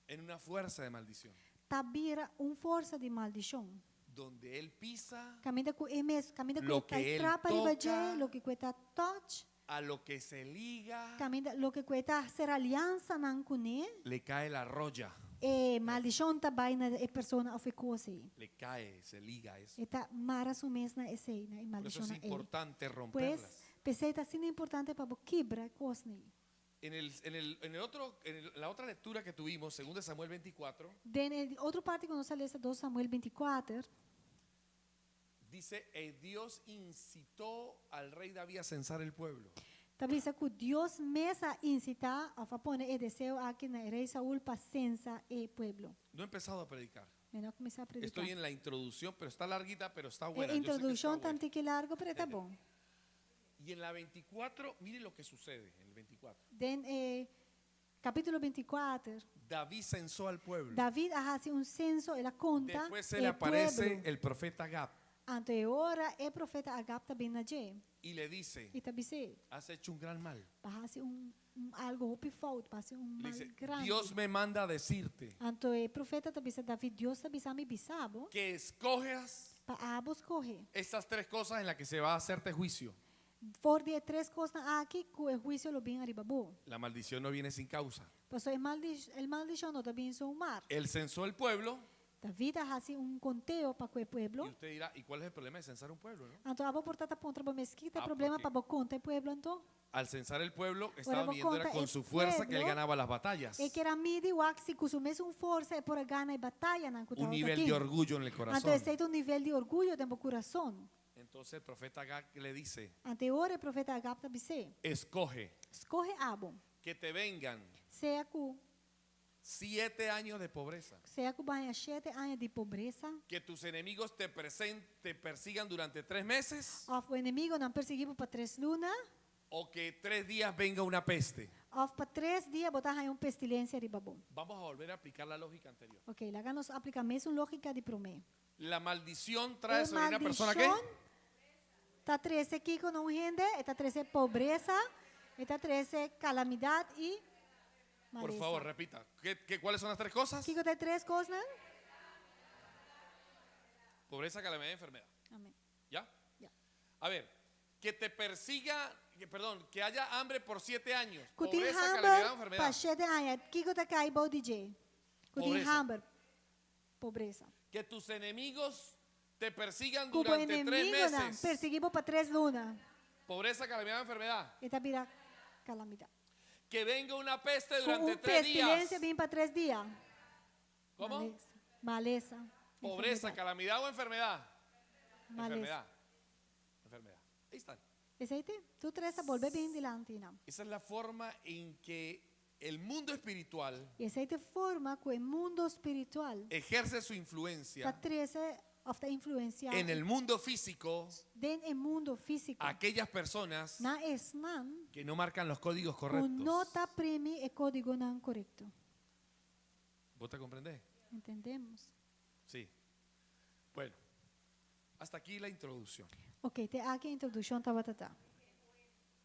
en una fuerza de maldición. tá vira força de maldição. Donde él pisa Caminha com é mesmo, caminha Lo com que él trapa e toca, baje, lo que cuesta touch, a lo que se liga, caminha lo que cuesta ser aliança não com ele. le cae la roya, E maldição tá vai na persona of coisa. le cae, se liga eso. E tá mara su mesma esse na Por eso maldição es na importante Pois, romperlas. pensei tá sendo importante para quebrar coisa. En la otra lectura que tuvimos, 2 Samuel 24, Outra parte que nós lemos 2 Samuel 24, dice, Dios incitó al rey David a censar el pueblo. talvez que Deus mesa incita a fazer o desejo aqui na rei Saul paciência e pueblo. No he empezado a predicar. Menor começar a predicar. Estoy en la introducción, pero está larguita, pero está A buena. Yo sé que está introdução buena. tanto que largo, pero tá bom. Y en la 24, mire lo que sucede en el 24. Den, capítulo 24, David censó al pueblo. David hace censo, ela conta Después se le aparece el profeta Gad Ante ora, o profeta Agap também na Jé. y le dice, E também se, has hecho un gran mal. hace algo que falta, hace Le mal dice, grande. Dios me manda a decirte Ante o profeta também se David, Deus também sabe bisabo, que escojas para abos correr. estas tres cosas en las que se va a hacerte juicio. For de 3 coisas aqui, que o juízo lo bem arriba bo. La maldición no viene sin causa. Pues el maldición no também sou mar. Él censó el pueblo David hace conteo para o y pueblo. usted dirá, ¿y cuál es el problema de censar un pueblo? ¿No? Então, abo portata contra o mesquita, Ah, problema porque- para conta o pueblo, então. Al censar el pueblo, estaba Ahora viendo era conta con el su fuerza que él pueblo, ganaba las batallas. E que era midi o axi, cusume força e por gana e batalha na Un nivel de orgullo en el corazón. Ante aceita nível de orgulho dentro do coração. Entonces el profeta Gad le dice, Ante ora o profeta Agap tabise. escoge Escorre abo. que te vengan Sea cu 7 años de pobreza, banha 7 anos de pobreza. que tus enemigos te persigan durante 3 meses Of o inimigo não perseguiu para 3 lunas. o que 3 días venga una peste. Of para 3 dias botar aí pestilência de babom. Vamos a volver a aplicar la lógica anterior. Ok, lá nos aplica a mesma lógica de promê. La maldición trae sobre una persona que Está 13 aquí con un gente, está 13 pobreza, está 13 calamidad y Por maleza. favor, repita. ¿Cuáles son las tres cosas? Kiko está 3 cosas. Pobreza, calamidad y enfermedad. Amén. ¿Ya? Ya. A ver, que te persiga, que haya hambre por 7 años. Kutin Pobreza, calamidad, hamber enfermedad. pa 7 anos. Kiko está kaibo DJ. Kutin Pobreza. hamber. Pobreza. Que tus enemigos te persigan Kubo durante 3 inimigo na meses. perseguimos para 3 lunas. Pobreza, calamidad, enfermedad. Esta vira calamidad. Que venga una peste Com durante 3 pestilencia días. vem para 3 dias. ¿Cómo? Maleza. Maleza. Pobreza, Enfermedad. calamidad o enfermedad. Maleza. Enfermedad. Enfermedad. Ahí están. Esse aí tem. Tu três volve bem dilante, não. Esa es la forma en que el mundo espiritual Esse aí te forma que o mundo espiritual ejerce su está influencia treze of the influência en el mundo físico den o mundo físico. a aquellas personas Na esnan, que no marcan los códigos o correctos. nota premi e código não correto. ¿Vos te comprendés? Entendemos? Sí. Bueno, hasta aquí la introducción. Ok, te aqui a introdução tá batata.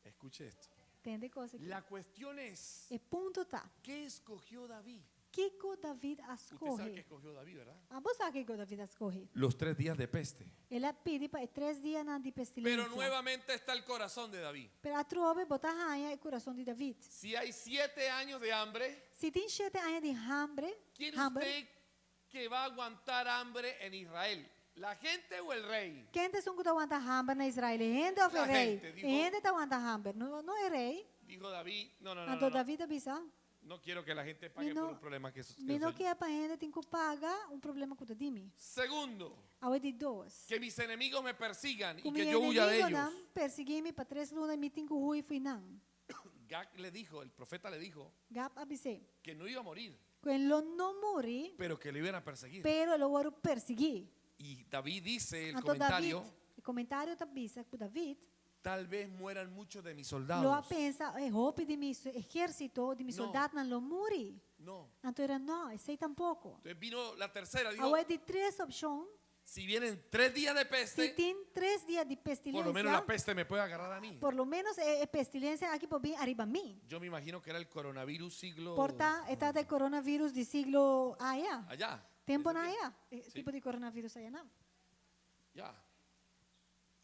Escuche esto. Entende coisa aqui? La cuestión es, E ponto tá. ¿qué escogió David? Kiko David Usted sabe qué escorre. escogió David, ¿verdad? Ah, você sabe que David escorre? Los 3 días de peste. Ela pede para 3 dias na de pestilência. Pero nuevamente está el corazón de David. Pero a trove bota raia e coração de David. Si hay 7 años de hambre, Se tem 7 anos de hambre, ¿quién usted que va a aguantar hambre en Israel? ¿La gente o el rey? quem tem que aguentar hambre na Israel? Ainda é o La rei. gente, dijo- Ainda está aguentando hambre. Não é rei. Dijo David, no, Então David avisa. no quiero que la gente pague Mi no- por un problema que eso. Me não quer para ainda tem que pagar problema com o Dimi. Segundo, Ao de 2. que mis enemigos me persigan y Com que meu yo huya de inimigo ellos. não persegui-me para 3 lunas, me tem que ruir fui não. Gad le dijo, el profeta le dijo Gap avisei. que no iba a morir, Quello não morri, pero que le iban a perseguir. pero lo vou perseguir. Y David dice, el Então David, comentario, o comentário da bisa com David, tal vez mueran muchos de mis lo soldados. pensa, é roupa de meu exército, de meu No. soldado não lo morri. No. Então era não, sei tampouco. Entonces vino la tercera, dijo, Agora de 3 opções. si vienen 3 días de Se peste, tem 3 dias de pestilência, por lo menos la peste me puede agarrar a mí. por lo menos é pestilência aqui por vir arriba a mim. Yo me imagino que era el coronavirus siglo Porta, está de coronavírus de siglo allá. allá. Tempo Ese na tiempo. allá. Tipo de coronavírus allá não. Ya.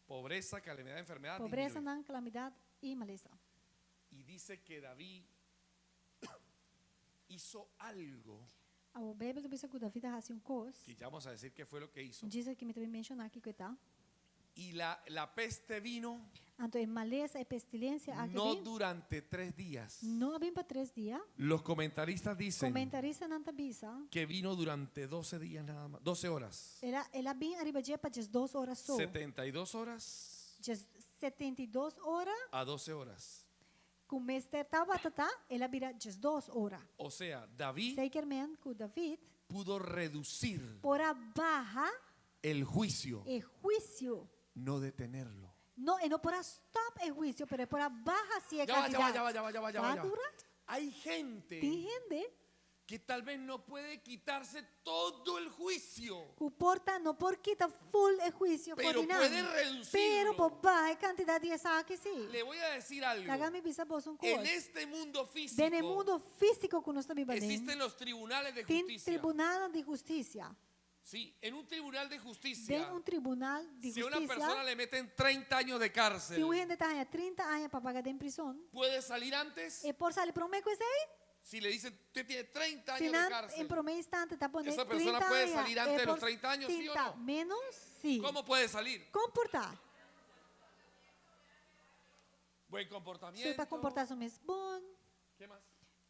Pobreza, calamidad, enfermedad. Pobreza, disminuye. não, calamidade e maleza. Y dice que David hizo algo A Bíblia diz que David fazia coisa. que ya vamos a decir qué fue lo que hizo. Diz que me também mencionar aqui que está. Y la peste vino Então, maleza e pestilência aqui no vem. durante 3 días. Não vem para 3 dias. Los comentaristas dicen Comentarista não está bisa. que vino durante 12 días nada más, 12 horas, Ela vem arriba de para 2 horas só. 72 horas 72 horas. a 12 horas. Com Mr. Tabatata, ela vira 2 horas. O sea, David Zekerman, com David, pudo reducir por a barra el juicio, e juízo. no detenerlo. Não, e não por a stop e juízo, pero por a barra se é Ya va, ya va, candidato. ya va, ya va, ya va, ya va, ya va. Dura? Hay gente Tem gente que tal vez no puede quitarse todo el juicio, que porta não por quita full e juízo, pero puede reducirlo. pero por barra e quantidade de saque sim. Le voy a decir algo. Tagame bisa vos um En coisa. este mundo físico Dene mundo físico que nós estamos vivendo. existen los tribunales de Tem justicia. tribunal de justiça. Sí, en un tribunal de Tem justicia, tribunal de si a una persona justiça. le meten 30 años de Se cárcel, o gente está 30 anos para pagar de prisão, puede salir antes. e por sair para um mês com isso aí, Si le dicen, usted tiene 30 se años de não, em cárcel, primeiro instante está ponendo Esa 30 persona puede anos, salir antes de los por 30 años, ¿sí o 30 no? menos, sim. ¿cómo puede salir? Comportar. Buen Se comportamiento. para comportar-se mesmo bom, ¿Qué más?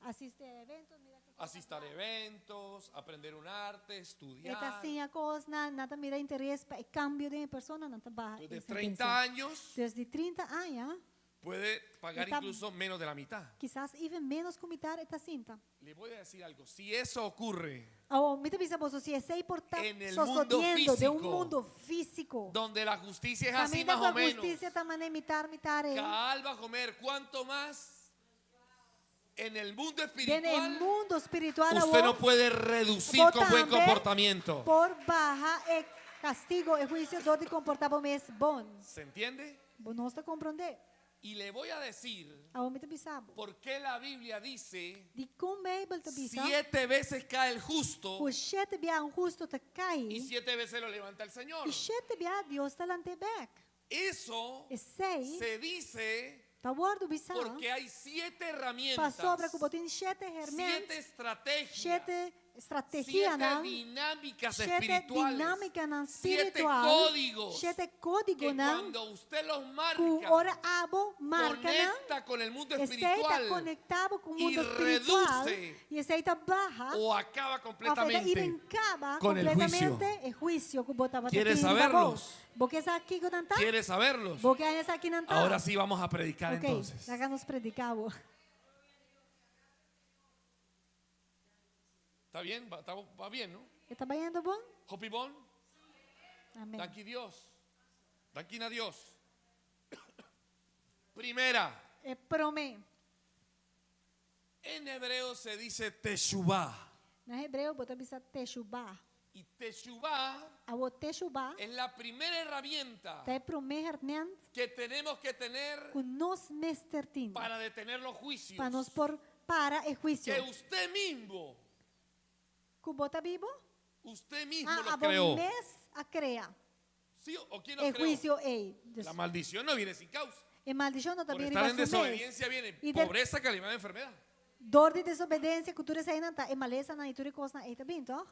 assistir a eventos, mira que Asistir a eventos, aprender un arte, estudiar. Está assim a coisa, nada mira interesse para o cambio de persona, não está barra. Desde 30 años Desde 30 anos, puede pagar Está- incluso menos de la mitad. quizás even menos comitar esta cinta. Le voy a decir algo. Si eso ocurre Oh, me avisa vos, se é portar En el sosteniendo mundo de um físico, mundo físico. donde la justicia es así También más o la menos, justicia también imitar, cabal va a comer, ¿cuánto más? En el mundo en el espiritual, mundo espiritual usted no puede reducir con buen También comportamiento. por baja castigo e juicio dor de comportava mes bom. ¿Se entiende? Bo não está compreender. Y le voy a decir A homem te bisabo. por qué la Biblia dice De como Bibel te bisa. 7 veces cae el justo O sete bia um justo te y cai. 7 veces lo levanta el Señor. E sete bia Deus te lante back. Eso E sei se dice ta word bisa. porque hay 7 Pa herramientas, sobra que botin sete 7 herment. estrategias, Sete 7 estrategia nan. dinámicas Sete espirituales, dinâmica nan 7 espiritual. códigos Sete código que nan. cuando usted los Ku marca, ora abo marca nan. conecta con el mundo Esse está espiritual conectado com o y mundo espiritual. reduce E esse aí tá barra. o acaba Afeta completamente irencaba con el completamente el juicio que botaba. ¿Quieres saberlos? Porque esa aquí que tanta. ¿Quieres saberlos? Porque hay esa aquí tanta. Ahora sí vamos a predicar Ok, entonces. háganos predicamos. ¿Está bien? Va bien, ¿no? ¿Está yendo bom? Hopi bon, Amén. danki Dios, dankin a Dios. Primera, Promé. en hebreo se dice teshuvah. Na hebreu bota bisa teshubá. Y teshuvah A o teshubá es la primera herramienta tá promé herment que tenemos que tener com nos mestertin. para detener los juicios Para nos por para el juicio. que usted mismo Kubota vivo? lo A creó. mes a crea. ¿Sí o quién lo El creó? juicio é. La maldición no viene sin causa. E maldição não Por também estar en riba su mes. desobediencia viene Y de- pobreza que alimenta enfermedad. Dor de desobediência, cultura sai nanta, e maleza na ituri cosna eita bem, toh?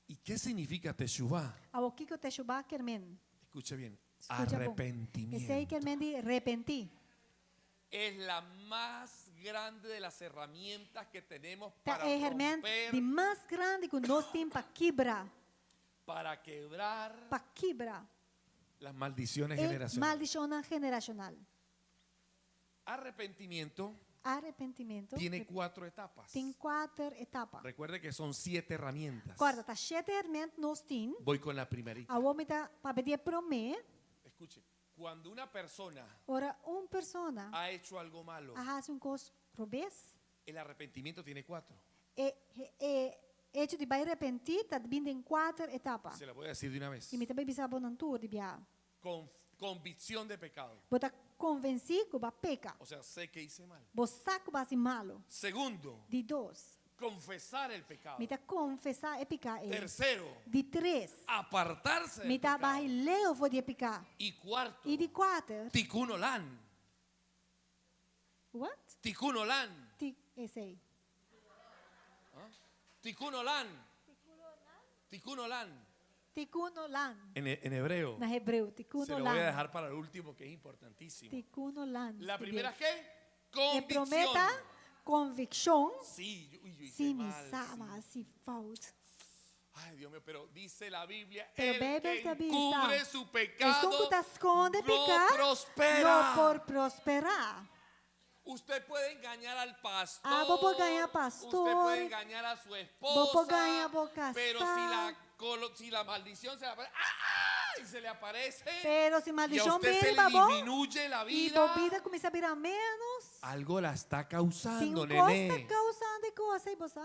¿Y qué significa teshuvah? A o que te chuba kermen. Escuche bien, Escucha bom. Esse aí arrepentimiento. kermen de repenti. Es la más grande de las herramientas que tenemos Ta para é hermen romper, de mais grande que nós tem para quebrar, para quebrar las maldiciones é generacionales. maldição generacional. Arrepentimiento Arrependimento tiene 4 etapas. tem 4 etapas. Recuerde que son 7 herramientas. Guarda, tá 7 hermen nós tem. Voy con la primerita. A homem tá para pedir promê, Escuche, cuando una persona ora persona ha hecho algo malo, arrasa cos robês, el arrepentimiento tiene 4. hecho de vai arrepentir, tá vindo em 4 etapas. Se la voy a decir de una vez. E me também bisa bonan tur de bia. Convicción de pecado. Bota convenci que va peca. O sea, sé que hice mal. Vos saco va si malo. Segundo, De 2. confesar el pecado. Me tá confessar e picar ele. Tercero, De 3. apartarse del Me tá pecado. vai leo vou de picar. Y cuarto, E de 4. tikkun olam. What? Tikkun olam. Esse aí. Tikkun olam. Tikkun olam. Tikkun olam. En hebreo. Na hebreu, tikkun Se lo voy a olam. dejar para el último, que es importantísimo. Tikkun olam. La primera es qué? E Convicción. prometa convicção. Sí, yo hice Se me mal, sama, sí. se falta. Ay, Dios mío, pero dice la Biblia, Pero el Biblia que está bien, encubre está. su E pecado som que esconde no picar, prospera. não por prosperar. Usted puede engañar al pastor. vou por ganhar pastor. Usted puede engañar a su Vou esposa. por ganhar, vou casar. Pero si la maldición se le aparece, y se le aparece, Pero se y a maldição usted se vem, le babó, disminuye la e vida, a vida começa a virar menos, algo la está tem causando, costa nene. causando coisa, e você?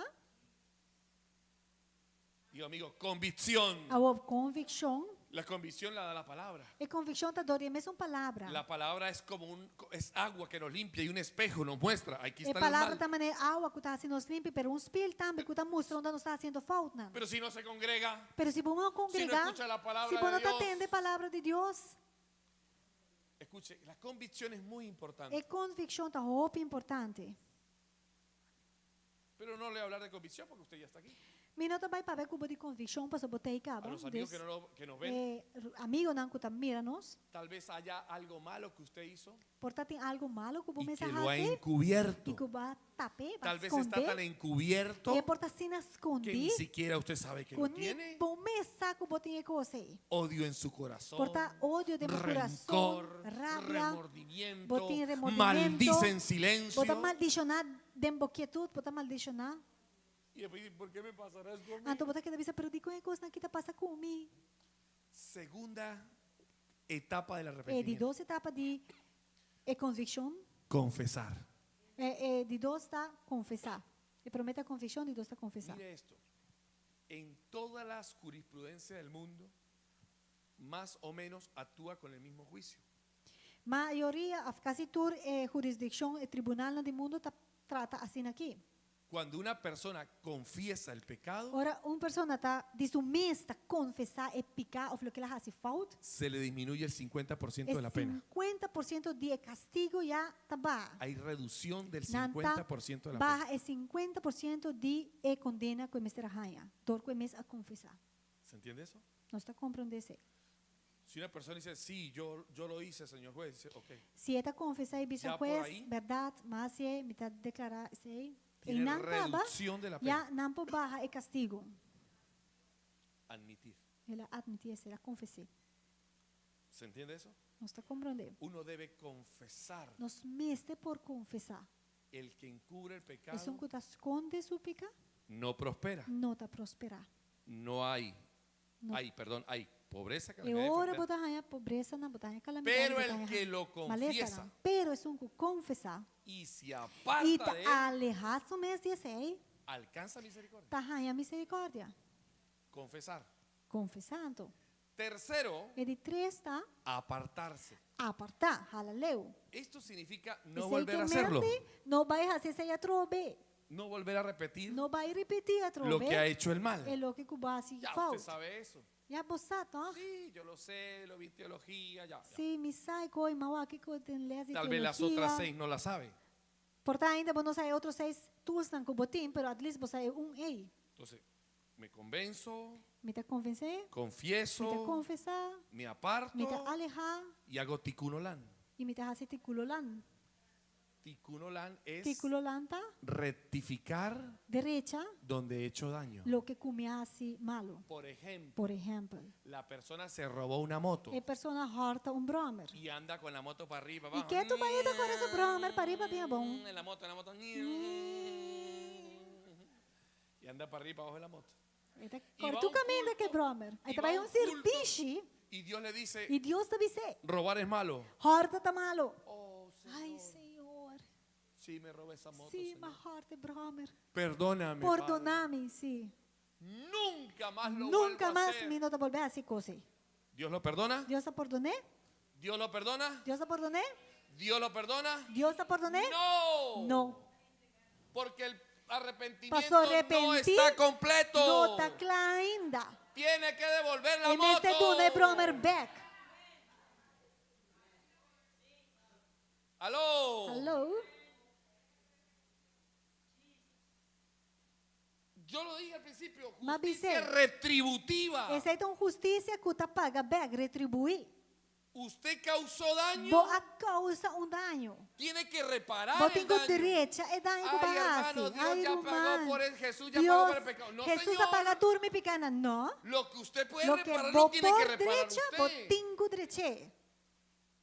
Digo, amigo, convicción. A convicção, La convicción la da la palabra. e convicção tá dor, é a mesma palavra. La palabra es como es agua que nos limpia y un espejo nos muestra. Aquí E está el palavra mal. também é água que está sendo limpa, pero espelho também que está mostrando onde não está sendo falta. Pero si no se congrega, Pero se vamos congregar, escucha la palabra se de você não Dios. atende a palavra de Deus, escuche, la convicción es muy importante. é convicção tá roupa importante. Pero no le voy a hablar de convicción porque usted ya está aquí. Minuto vai para ver cubo de convicção, para botei A cabo. los amigos que nos ven, Amigo não que tá mira-nos, tal vez haya algo malo que usted hizo porta tem algo malo que y você que lo ha hace, encubierto. e que vai tape, vai Tal vez está tan esconder, encubierto e porta sin que ni esconder, siquiera usted sabe que lo tiene. bom mesa que botei coisa. Odio en su corazón, Porta ódio de meu coração, rencor, rabia, remordimiento, botín remordimiento, maldice en silencio. bota maldicionar dentro quietud, bota maldicionar. Y después, ¿por qué me pasará esto a mí? Então bota que deve saber de coisa que tá passa comigo. Segunda etapa del É de arrepentimiento. 12 etapas de convicção, Confesar. de 2 está confessar. E promete a convicção, de 2 está confessar. Mire esto. En todas las jurisprudencias del mundo, más o menos actúa con el mismo juicio. Maioria, casi toda jurisdicción, tribunal no mundo trata assim aqui. Cuando una persona confiesa el pecado, Ora, uma pessoa está desumesta confessar e picar of lo que ela hace falta, se le disminuye el 50% de la pena. 50% de castigo já está baixo. Hay reducción del Não 50% de la pena. barra é 50% de condena que o mestre arranha. Dor que o mestre a confessar. ¿Se entiende eso? Nós está compreendendo. Si una persona dice, sí, yo lo hice, señor juez, dice, ok, Se está confessar e bisa Já por juez, aí, verdade, mas se me está declarar sei, e tiene não tava, reducción de la pena. já não por barra é castigo. Admitir. Ela admitir, ela confessar. ¿Se entiende eso? Nós está compreendendo. Uno debe confesar. Nós mestre por confessar. El que encubre el É pecado um que está esconde seu pecado, no prospera. não está prosperar. No hay, No. hay pobreza, E calamidad y ora enfermedad. botar a pobreza, não botar a calamidade. Pero el que lo confiesa Pero é um que confessar. y se E aparta tá de él, alejar o mês de sei, alcanza misericordia. tá a misericórdia. Confesar. Confessando. Tercero, E de três está apartarse. apartar, halaleu. Esto significa E no sei volver que a hacerlo, mente não vai fazer sem a trobe. no volver a repetir Não vai repetir a trobe. lo que ha hecho el mal. É lo que cubasi Ya usted falta. sabe eso. Já você, tá? Sí, yo lo sé, lo vi en teología, ya. Se me sai coi mau aqui que tem lese Tal vez las otras 6 no las sabe. Portanto, ainda não sai outros 6 tools não com botim, pero at least você é ei. Entonces, me convenzo, Me tá convencer, me tá confieso, confessar, me aparto me tá alejar y hago ticunolan. e me tá fazer ticulolan. Ticunolan es Ticulolan tá rectificar derecha donde he hecho daño. lo que comeasse malo. Por ejemplo, Por exemplo, la persona se robó una moto a pessoa horta bromer. y anda con la moto para arriba. E abajo. que tu vai com essa bromer para arriba bem bom. En la moto, en la moto. Y anda para arriba abajo de la moto. Corre va tu um caminho que culto, bromer. Aí y tu va vai un serviço Y Dios le dice, e Deus te dice, robar es malo. horta tá malo. Oh, Ai, Señor, Senhor. sí me robé esa moto, Sim, Señor. mas horta bromer. Perdóname, Padre. Perdoname, sim. Nunca más lo Nunca vuelvo a mais hacer. me não te volver a fazer coisa. Dios lo perdona. Deus te perdoné? Dios lo perdona. Deus te perdoné? Dios lo perdona. Deus te perdoné? No. Não. Porque el arrepentimiento Pasó no arrepentir, está completo. não está claro ainda. Tiene que devolver la E moto. neste tu é bromer back. Aló. Hello? Yo lo dije al principio. Mas Justicia dice, retributiva. Essa é então justiça que tu paga back, retribuir. Usted causó daño. Boa causa daño. Tiene que reparar Vos el tenho daño. direito a dar Ay, hermano, Dios Ai, ya pagó irmão. por el Jesús, ya Dios, pagó por el pecado. No, Jesus señor. apaga tudo me picana. Não. Lo que usted puede Lo que reparar vos lo tiene que por reparar direito, vos usted. tenho direito.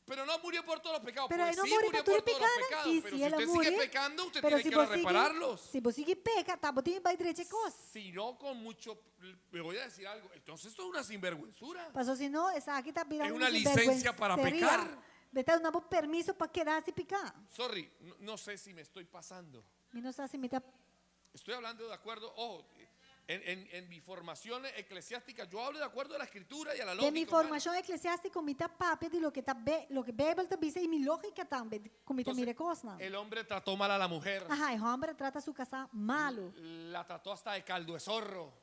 Pero no murió por todos los pecados. Pero Pues não sí murió murió por por tudo todos los pecado. pecados. Sim, Pero sim, si ela usted sigue morre. pecando, usted Pero tiene se que ir a você repararlos. se você peca, tá, vos tem direito a coisa. Si no, con mucho. Me voy a decir algo. Entonces, esto es una sinvergüenzura. Pasó si no, esa aquí está Es una licencia para pecar. Está dando permiso para quedarse picar. Sorry, no sé si me estoy pasando. Mi no sabe si me está Estoy hablando de acuerdo. En mi formación eclesiástica, yo hablo de acuerdo a la escritura y a la lógica. de mi humana. formação eclesiástica, me está papo de lo que Bíblia está dizendo e mi lógica também, como está Entonces, mire coisa. el hombre trató mal a la mujer. Ajá, el hombre trata su casa malo. La trató hasta de caldo de zorro.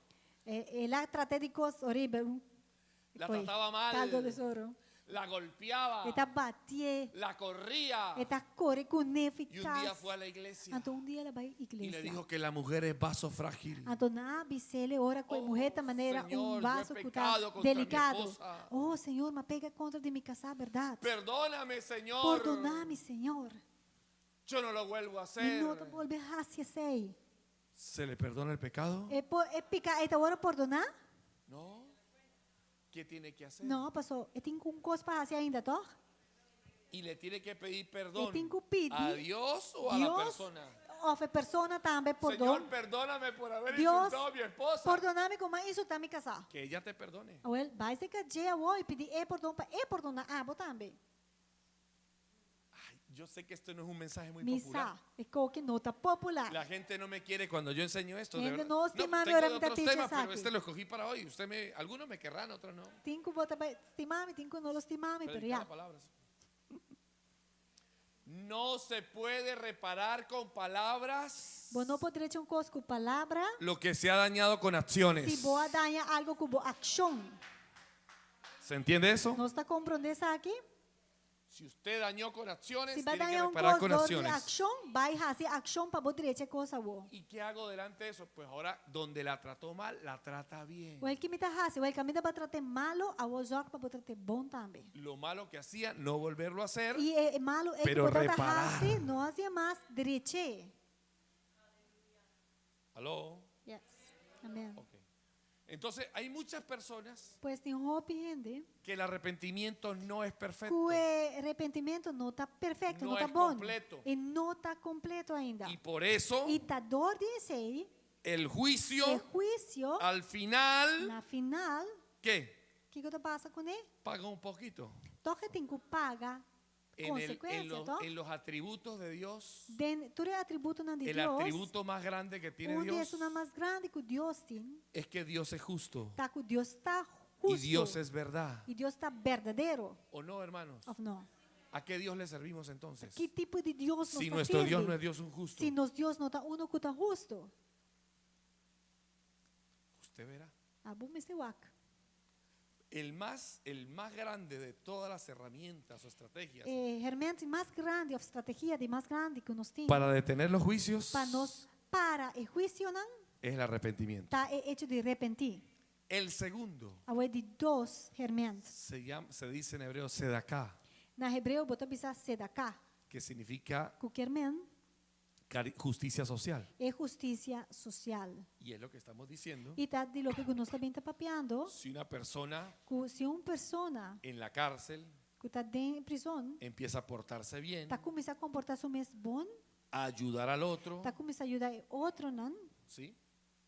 Ela trata de coisas horríveis. La trataba mal. Caldo de zorro. La golpeaba. Está batia. La corría. Está corre com neve Y un día fue a la iglesia Então dia ela vai à y le igreja. dijo que la mujer es vaso frágil. Então na bicele ora com a Oh, mulher da maneira Senhor, vaso eu he que pecado está contra minha delicado. esposa. Oh, Senhor, mas pega contra de me casar, verdade? Perdóname, Señor. Perdoname, Senhor. Yo no lo vuelvo a E hacer. não te volver a ser. ¿Se le perdona el pecado? É picar, é hora perdonar? No. ¿Qué tiene que hacer? Não, pastor, eu tenho um coisa para fazer ainda, tá? Y le tiene que pedir perdón tengo que pedir a Dios o a la Deus, persona. ou a persona também, Señor, perdão. perdóname por haber Deus, insultado a mi esposa. perdoname como isso tá me casar. Que ella te perdone. Ou ele vai se cadeia e pedir perdão para perdonar. Ah, vou também. Yo sé que esto no es un mensaje muy Misa, popular. é que nota popular. La gente no me quiere cuando yo enseño esto. De Gente verdad. no estima tengo ahora de otros mi temas, teacher pero aquí. este lo escogí para hoy. Algunos me querrán, otros no. Tinko bota ba estimami, tinko no lo estimami, pero Predicar ya. las palabras. No se puede reparar con palabras Bo não poderia ter coisa com palavra, lo que se ha dañado con acciones. se boa danha algo com boa ação. ¿Se entiende eso? Nós está compreendendo isso aqui? Si usted dañó con acciones, Se vai tiene que danhar reparar con coisa de acciones. ação, vai fazer ação para poder ter coisa boa. ¿Y qué hago delante de eso? Pues ahora, donde la trató mal, la trata bien. O que me está fazendo, o que me está para tratar malo, a o jogo para poder tratar bom também. Lo malo que hacía, no volverlo a hacer. E é malo é que Pero botar reparar. fazer, não fazia mais direito. ¿Aló? Yes. Amém. Ok. Entonces, hay muchas personas Pois tem roupa gente que el arrepentimiento no es que perfecto. o arrependimento não está perfeito, Não não está é bom. completo. E não está completo ainda. Y por eso, E está dor de ser, el juicio, o juízo, al final, na final, ¿qué? o que passa com ele? Paga un poquito. Toca tem que pagar En consequências, en los atributos de Dios, Tudo é atributo de el Deus. atributo más grande que tiene Onde é Dios uma mais grande que Deus tem, es que Dios es justo. tá que Deus está Y justo. Dios es verdad. E Deus está verdadeiro. ¿O no, hermanos? Ou não? ¿A qué Dios le servimos entonces? Que tipo de Deus nós Si está nuestro Dios servindo? no es Dios un justo. Se nos Deus não está uno que está justo. Usted verá. Abu Mestiwak. El más grande de todas las herramientas o estrategias Realmente mais grande, a estratégia de mais grande que nós temos para detener los juicios para nós para e juízo não es el arrepentimiento. está é hecho de arrepentir. El segundo A de dois realmente. se dice en hebreo sedaká, Na hebreu bota bisa sedakah, que significa que hermen justicia social. é justiça social. Y es lo que estamos diciendo. E tá de lo que nós também está papeando, Si una persona que se uma pessoa en la cárcel que está dentro de prisão empieza a portarse bien, está começando a comportar-se mais bom, a ayudar al otro, está começando a ajudar outro não, ¿sí?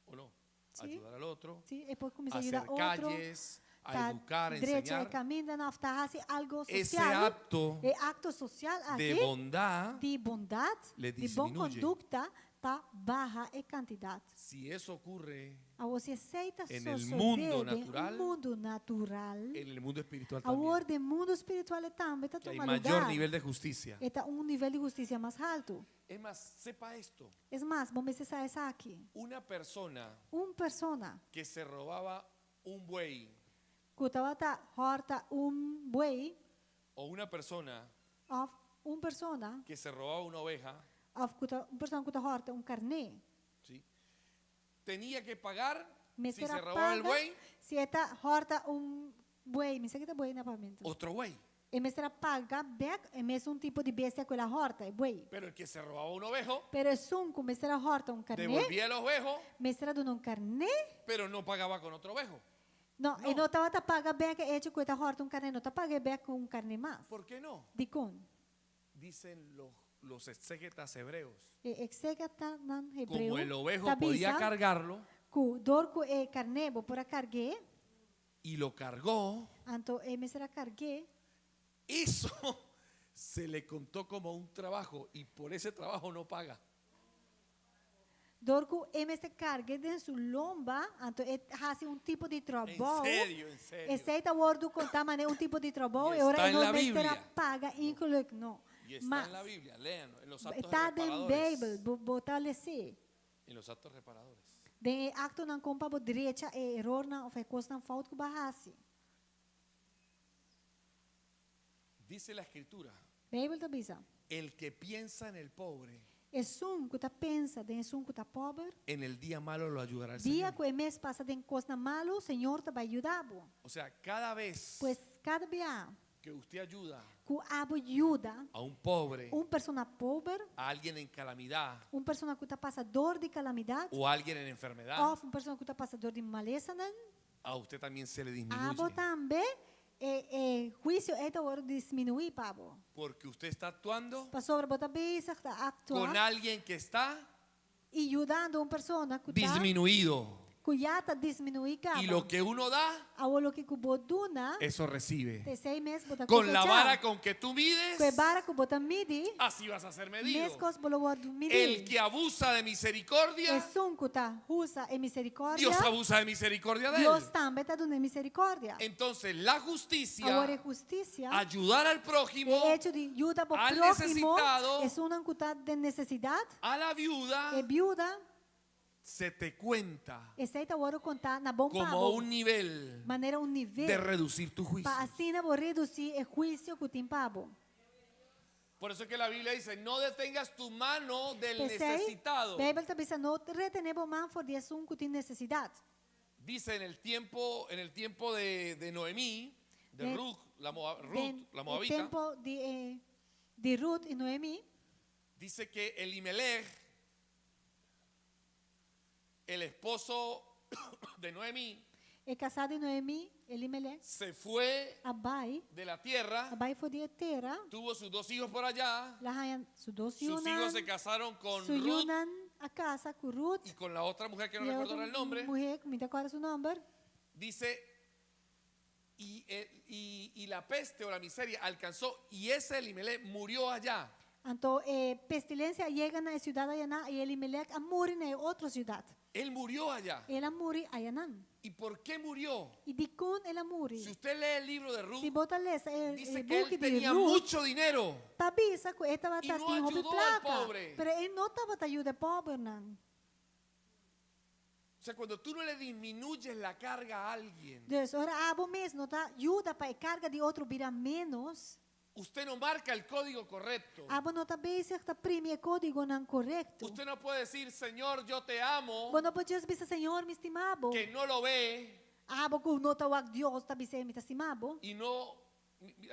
¿O no? Sí. Ayudar al otro, sim, e depois começa a hacer ajudar outro, calles, a tá educar, a direito enseñar. caminho, não está fazendo algo Ese social, acto é acto social de aqui, bondad, de bondade, le de boa disminuye. conduta, tá barra em quantidade. si eso ocurre A você aceita En só el sucede mundo natural, no mundo natural. en el mundo espiritual A también, ordem mundo espiritual também está que hay tomando mayor lugar. nivel de justicia. Está nível de justiça mais alto. Es más, sepa esto, É mais, vamos pensar isso aqui. una persona Persona que se robaba un buey que estava horta boi, o una persona of persona, que se robaba una oveja, of persona que horta carne. ¿sí? Tenía que pagar Me si se será robaba el paga buey, se está horta boi, me sei que boi na pamenta. otro buey. E me será paga back, é mesmo tipo de bestia que ela horta, é boi. Pero el que se robaba un ovejo, Pero é que me será horta carne, devolvía el ovejo, me será dando carne. pero no pagaba con otro ovejo. Não, Não. e não estava a pagar back, é que está horta carne, não está paga back com carne mais. ¿Por qué no? De com. Dicen los exégetas hebreos. E exegeta nan hebreu. Como el ovejo tá podía bisa, cargarlo que dorco e carne bo para cargue, y lo cargó, anto e me será cargue, eso se le contó como un trabajo y por ese trabajo no paga. dorco e me se cargue de su lomba, anto e hace tipo de En trabalho. serio, en serio. Aceita o ordo contar mané tipo de trabalho Y e ora está en não la me será Biblia. paga incluo no. Y está Mas en la Biblia, léanlo, en los actos está den reparadores. Bible, botar lese. En los actos reparadores. Den acto nan compa bo direita e error na of e coisa nan fout que bahasi. Dice la escritura, Bible tá bisa. el que piensa en el pobre, É que tá pensa, den que tá pobre. en el día malo lo ayudará el Dia Señor. que o mês passa tem coisa malo, o Senhor te vai ajudar. O sea, cada vez Pois cada dia que usted ayuda que abo ajuda a un pobre, persona pobre, a alguien en calamidad persona que está passador de calamidade, o a alguien en enfermedad, ou persona que está passador de maleza, não? a usted también se le Abo disminuye. também juízo é da hora de diminuir, pabo. Porque usted está actuando Pastor, bota bisa, está con actuando alguien que está e ajudando persona que está disminuido. kuyata disminuir ka. Y lo que uno da, Awo que kubo duna, eso recibe. te 6 meses bota Con la cosechar. vara con que tú mides, Kwe bara kubo midi, así vas a ser medido. meskos bolo wadu midi. El que abusa de misericordia, Esun kuta husa e misericordia. Dios abusa de misericordia de Dios él. tambe ta dune misericordia. Entonces, la Ahora justicia, justicia. ayudar al prójimo, El hecho de ayuda por al prójimo necesitado, es una cuta de necesidad. a la viuda, Viuda, se te cuenta essa ahora contar na bom como pago. un nivel Maneira nível. de reducir tu juicio. Para assim não reduzir o juízo que tem pabo. Por eso es que la Biblia dice, no detengas tu mano del Pensei, necesitado. Bíblia está dizendo, não retenemos man for de assunto que tem necessidade. Dice en el tiempo de Noemí, de De- Ruth, la O moabita, tempo de Ruth e Noemi, dice que Elimelech, el esposo de Noemí, casado de Noemi, Elimelech, se fue Abai de la tierra, foi de terra, tuvo sus 2 hijos por allá, lá hayan su dos sus hijos yunan, se casaron con su Ruth yunan a casa com Ruth, y con la otra mujer que no e a recuerdo outra ahora el nombre. mulher, que me acorda su nombre, Dice, y la peste o la miseria alcanzó, y ese Elimelech murió allá. então pestilência chega na cidade Ayaná e Elimelech a morrer na outra cidade. Él murió allá. Ela morre Ayanan. ¿Y por qué murió? E de com ela morre. Si usted lee el libro de Ruth, Se bota lesa dice el que book él de tenía Ruth, mucho dinero. tabisa que estava Y no tinha hobby ayudó al placa, pobre. pero ele não estava ayuda pobre nan. O sea, cuando tú no le disminuyes la carga a alguien, Deus, ora abo mesmo tá ajuda para a carga de outro virar menos. usted no marca el código correcto. Abo não tá basic tá prime código nan correcto. Usted no puede decir, Señor, yo te amo, Quando podes dizer, Senhor, me estimabo. que no lo ve Abo que não tá wag Deus tá bise me tá estimabo. y no.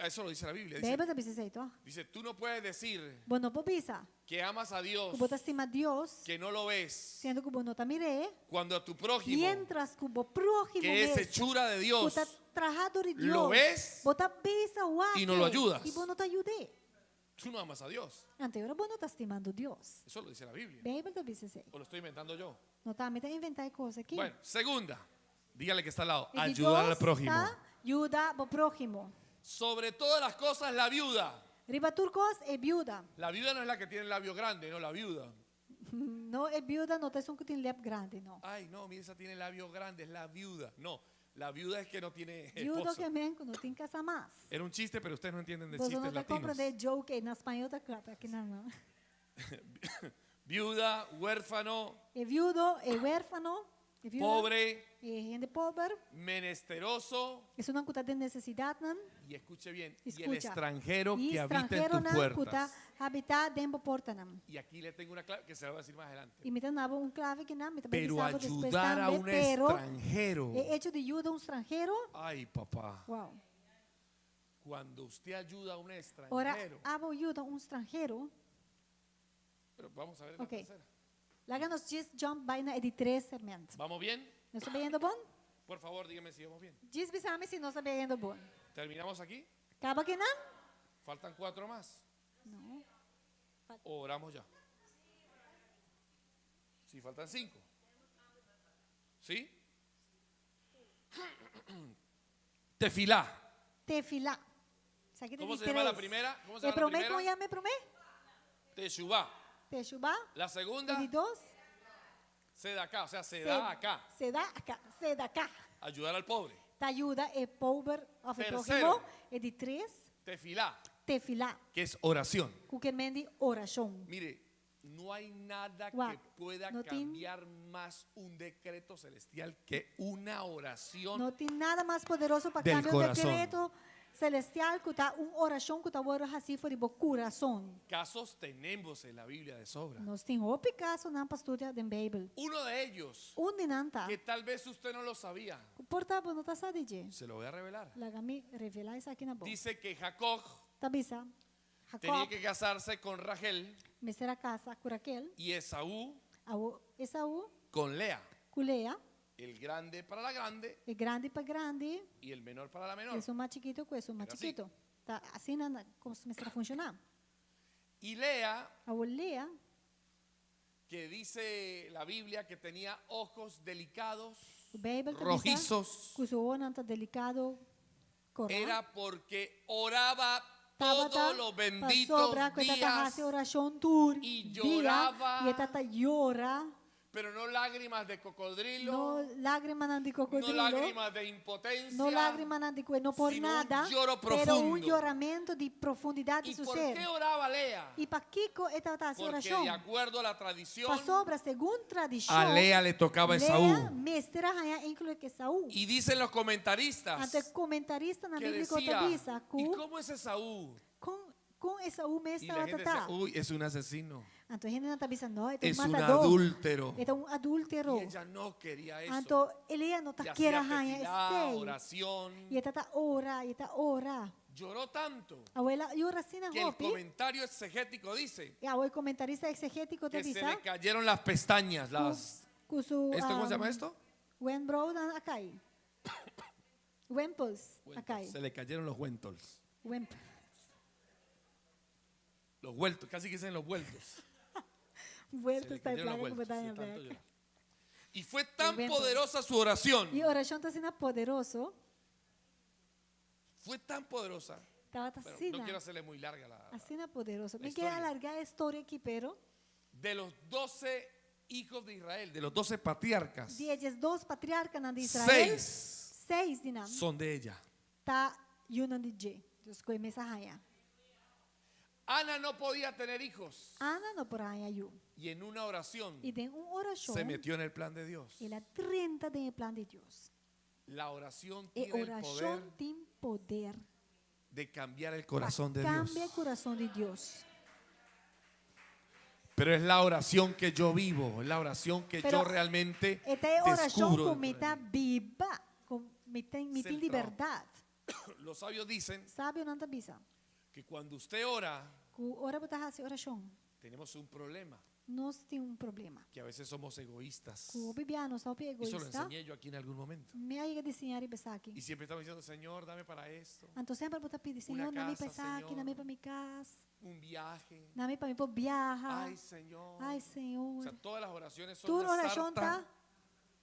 Eso lo dice la Biblia. Bebe tá bise seito. Dice, tú no puedes decir Bueno, pobisa. que amas a Dios, Que bota estima Deus, que no lo ves, sendo que não tá mire, cuando a tu prójimo, mientras que o prójimo que es ves, hechura de Dios, bota trabajador de Dios, lo ves bota bisa wag y no lo ayudas. E não te ajude. tú no amas a Dios. Anteora não tá estimando Deus. Eso lo dice la Biblia. Bíblia tá bise sei. ¿O lo estoy inventando yo? Não tá me tá inventar coisa aqui. Bueno, segunda, dígale que está al lado, E de ayudar al Deus prójimo. tá ajuda o prójimo. Sobre todas las cosas, la viuda. Riba turcos é viúva. La viuda no es la que tiene el labio grande, no, la viuda. Não é viúva, não tem um que tem lep grande, não. Ay, no, mira, esa tiene el labio grande, es la viuda. No, la viuda es que no tiene Viúva esposo. que men não tem casa mais. Era un chiste, pero ustedes no entienden de Você chistes não tá latinos. compreendendo joke na espanhol tá claro aqui não. Viuda, huérfano, É viúdo, é huérfano, é viúva, pobre, é gente pobre, menesteroso. é uma cuta de necessidade, não? Y escuche bien, y el Escucha. extranjero E que habita en estrangeiro tus não cuta puertas. habitar dentro da porta, não. Y aquí le tengo una clave que se la voy a decir más adelante. E me dava clave que não, me Pero pensava depois ayudar a também, un pero extranjero. é hecho de ajuda a um estrangeiro, Ay, papá. wow. Cuando usted ayuda a un Ora, extranjero. abo ajuda a um estrangeiro, Pero vamos a ver Ok. la tercera. lá nos diz jump by na de 3 segmento. ¿Vamos bien? Não está vendo bom? Por favor, dígame si vamos bien. Diz bisame se não está vendo bom. ¿Terminamos aquí? Acaba que não? ¿Faltan 4 más? Não. ¿O oramos ya? Sí, faltan 5. ¿Sí? Tefilá. Tefilá. Isso aqui ¿Cómo de se llama la três. primera? ¿Cómo se E llama la promete como primera? ya me promete? Teshuvá. Teshuvá. La segunda, E de 2? se da acá, o sea, se da acá. Se dá acá. Se dá acá. Ayudar al pobre. Te ajuda é pobre of the Tercero. próximo. E de 3? Tefilá, Tefilá. que es oración. Cuquemendi oração. Mire, no hay nada Guau, que pueda no tiene- cambiar más un decreto celestial que una oración. Não tem nada mais poderoso para Del cambiar o corazón. decreto celestial que tá oração que tá ora assim for de coração. Casos tenemos en la Biblia de sobra. Nós tem outro caso na pastoria da Bíblia. Uno de ellos, Onde não tá? que tal vez usted no lo sabía, Portanto, não tá sabendo. se lo voy a revelar. Lagami revelar isso aqui na boca. Dice que Jacob Tabisa. tenía Jacob, que casarse con Rachel me será casa com Raquel. y Esaú Esaú, con Lea. com Lea. El grande para la grande É grande para grande. y el menor para la menor. Isso é mais chiquito com isso mais Era chiquito. Tá assim como começa a funcionar. Y Lea A Lea que dice la Biblia que tenía ojos delicados, O Bijbel te bisa, rojizos, kusuon ang delicado kora. era porque oraba Tabata, todos los benditos pasobra, ko días, tatahasi orasyon tur, y dia, lloraba. yetata llora, pero no lágrimas de cocodrilo, no lágrima ng di no cocodrilo, lágrimas de impotencia, no lágrima ng di no por sino un nada, lloro pero un profundo. lloramento di profundidad de ¿Y su por ser. qué oraba Lea? Y pa kiko etatasi Porque orasyon. de acuerdo a la tradición, Pasobra, según tradición, a Lea le tocaba Lea, Esaú. mestera haya incluye que Saúl. Y dicen los comentaristas Ante comentarista na que bíblico decía, tabisa, ¿y cómo es Esaú? kung Esaú Y mestra la gente decía, tata. uy, es un asesino, Anto hindi na tabisa, no, ito es un un matador. adúltero. Ito un adúltero. Y ella no quería eso. Anto, Elia no Y hacía takiera haya tefilá, estay. oración. Y tata ora, y ta ora. Lloró tanto Abuela, yo racina que el hopi. comentario exegético dice Y abuelo comentarista exegético que se tabisa. le cayeron las pestañas, las... Kusu, ¿Esto cómo se llama esto? Wen bro na akay. Wemples, akay. Se le cayeron los huentos. Wemples. Los vueltos, casi que dicen los vueltos. Se Vueltos le está cayeron los plaga como vueltos, está de en tanto el llorar. Y fue tan Eventos. poderosa su oración, Y oración está poderoso. fue tan poderosa. Estaba Pero así, no quiero hacerle muy larga así poderoso. la Me quiero historia. alargar la historia aquí, pero De los 12 hijos de Israel, de los 12 patriarcas, 2 patriarcas de Israel, 6 6 dinam, son de ella. ta yun ang DJ. Diyos ko yung mesahaya. Ana no podía tener hijos Ana no por haya yu. y en una oración Y de un oración, se metió en el plan de Dios. y la 30 de plan de Dios. La oración Y tiene el poder oración tiene poder. de cambiar el corazón de Cambia Dios. el corazón de Dios. Pero es la oración que yo vivo, es la oración que Pero yo realmente Esta oración descubro. con meta viva, con meta Es el liberdad. Los sabios dicen Sabe não bisa? que cuando usted ora, Ku ora botar essa oração. tenemos un problema, Nós temos um problema. que a veces somos egoístas. Ku bibiano só pe Eso lo egoísta. enseñé yo aquí en algún momento. Me aí desenhar e pensar aqui. Y siempre estamos diciendo, Señor, dame para esto, Então sempre botar pedir, Senhor, Una na me casa, pensar aqui, na Señor. me para mi casa, un viaje. na me para mi por viajar. Ay, Señor. Ai, O Senhor. sea, todas las oraciones son Tu una oração sarta tá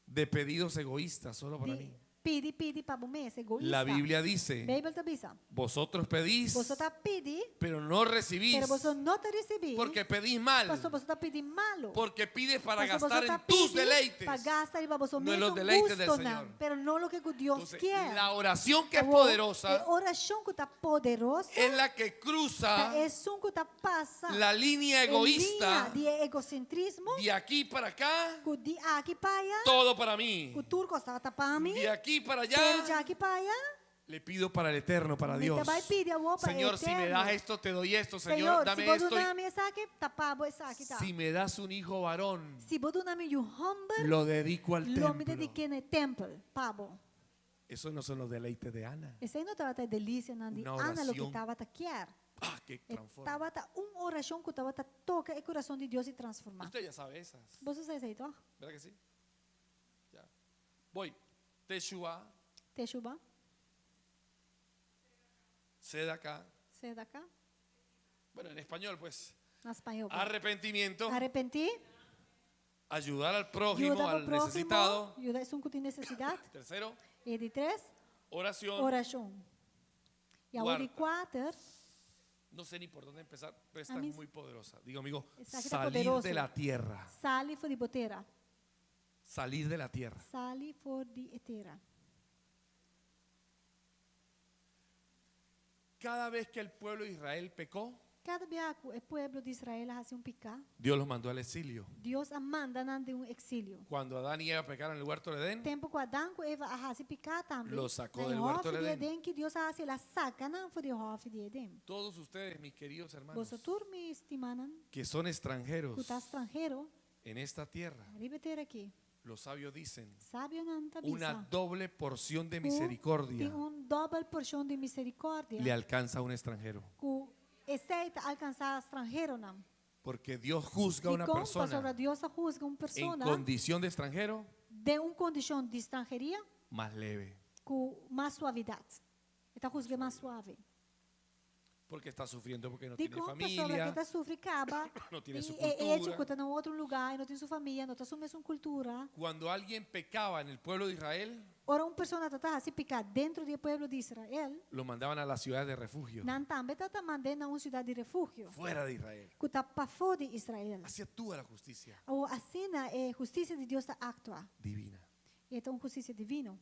de pedidos egoístas, solo para mí. pede para você, egoísta. La Biblia dice, Bíblia te bisa. vosotros pedís, Você tá pedi, pero no recibís, pero você não te recebi. porque pedís mal, Pastor, você tá pedindo malo. porque pides para Pastor, gastar você tá en tus pedindo deleites. para gastar para você No en mesmo los deleites del gusto, Señor. não, pero no lo que Dios Entonces, quer. la oración que es A poderosa oração que está poderosa es la que cruza é um que está passa la línea egoísta de egocentrismo, de aquí para acá, que de aqui para allá, todo para mí. que o turco está para mim, De aquí para pero allá, de aqui para allá, le pido para el eterno, para me Dios. te vai pedir algo para Señor, si me eterno. das esto, te doy esto. Señor, Senhor, dame se você esto. não me essa aqui, tá pago essa aqui, tá. Si me das un hijo varón, Se você não me humble, lo dedico al lo me templo. dediquei no templo, pabo. Esos no son los deleites de Ana. Esse aí não estava até delícia, não de Una Ana, lo que oración. estava a quer. Ah, que transforma. Estava oração que estava a tocar o coração de Deus e transformar. Usted ya sabe esas. Você sabe isso, ó? ¿Verdad que sí? Ya. Voy. Teshua, Teshuba, Sedaka. você é da cá? Bueno, en español, pues. Na espanhol. Arrepentimiento, Arrepentir, ayudar al prójimo, ajuda al o próximo, necesitado. ajuda é um que tem necessidade. Tercero, E de 3, oración. oração. E a de 4, No sé ni por dónde empezar, pero esta A mí es muy poderosa. Digo, amigo, Esta que está salir poderoso. de la tierra. sali for de boteira. Salir de la tierra. Sali for de etera. Cada vez que el pueblo de Israel pecó, Cada biaco é pueblo de Israel hace um picar. Dios los mandó al exilio. Deus a manda de um exílio. Cuando Adán y Eva pecaron en el huerto de Edén, Tempo com Adão e Eva a se picar também. Lo sacó Na del huerto hof de de Edén. Edén que Deus a se la saca não for de hof de Edén. todos ustedes, mis queridos hermanos, Você turme estimanan, que son extranjeros que está estrangeiro, en esta tierra, ribeter aqui. los sabios dicen, Sábio não está una bisa. doble porción de Tem misericordia double porção de misericórdia. le alcanza a un extranjero. Que aceita alcançar estrangeiro não. Porque Dios juzga a E una como sobre persona Deus juzga uma en persona condición de extranjero de uma condição de estrangeria más leve. com mais suavidade. Está juzgando mais suave. porque está sufriendo porque no Di tiene com pessoa que familia, está sofre acaba no tiene su e cultura. que está em outro lugar, e não tem sua família, não tem sua mesma cultura. Cuando alguien pecaba en el pueblo de Israel, Ora, persona está se picar dentro do povo de Israel, lo mandaban a las ciudades de refugio, não também está mandando a uma cidade de refúgio, fuera de Israel. que está para fora de Israel. Así actúa la justicia Ou assim, a justiça de Deus está actua. divina. E é uma justiça divina.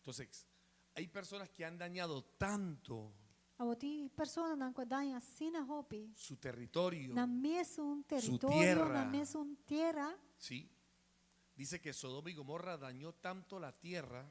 Entonces, hay personas que han dañado tanto Ou tem pessoas que dão assim na roupa, su territorio, na mesma território, tierra. na mesma terra. ¿sí? Dice que Sodoma y Gomorra dañó tanto la tierra.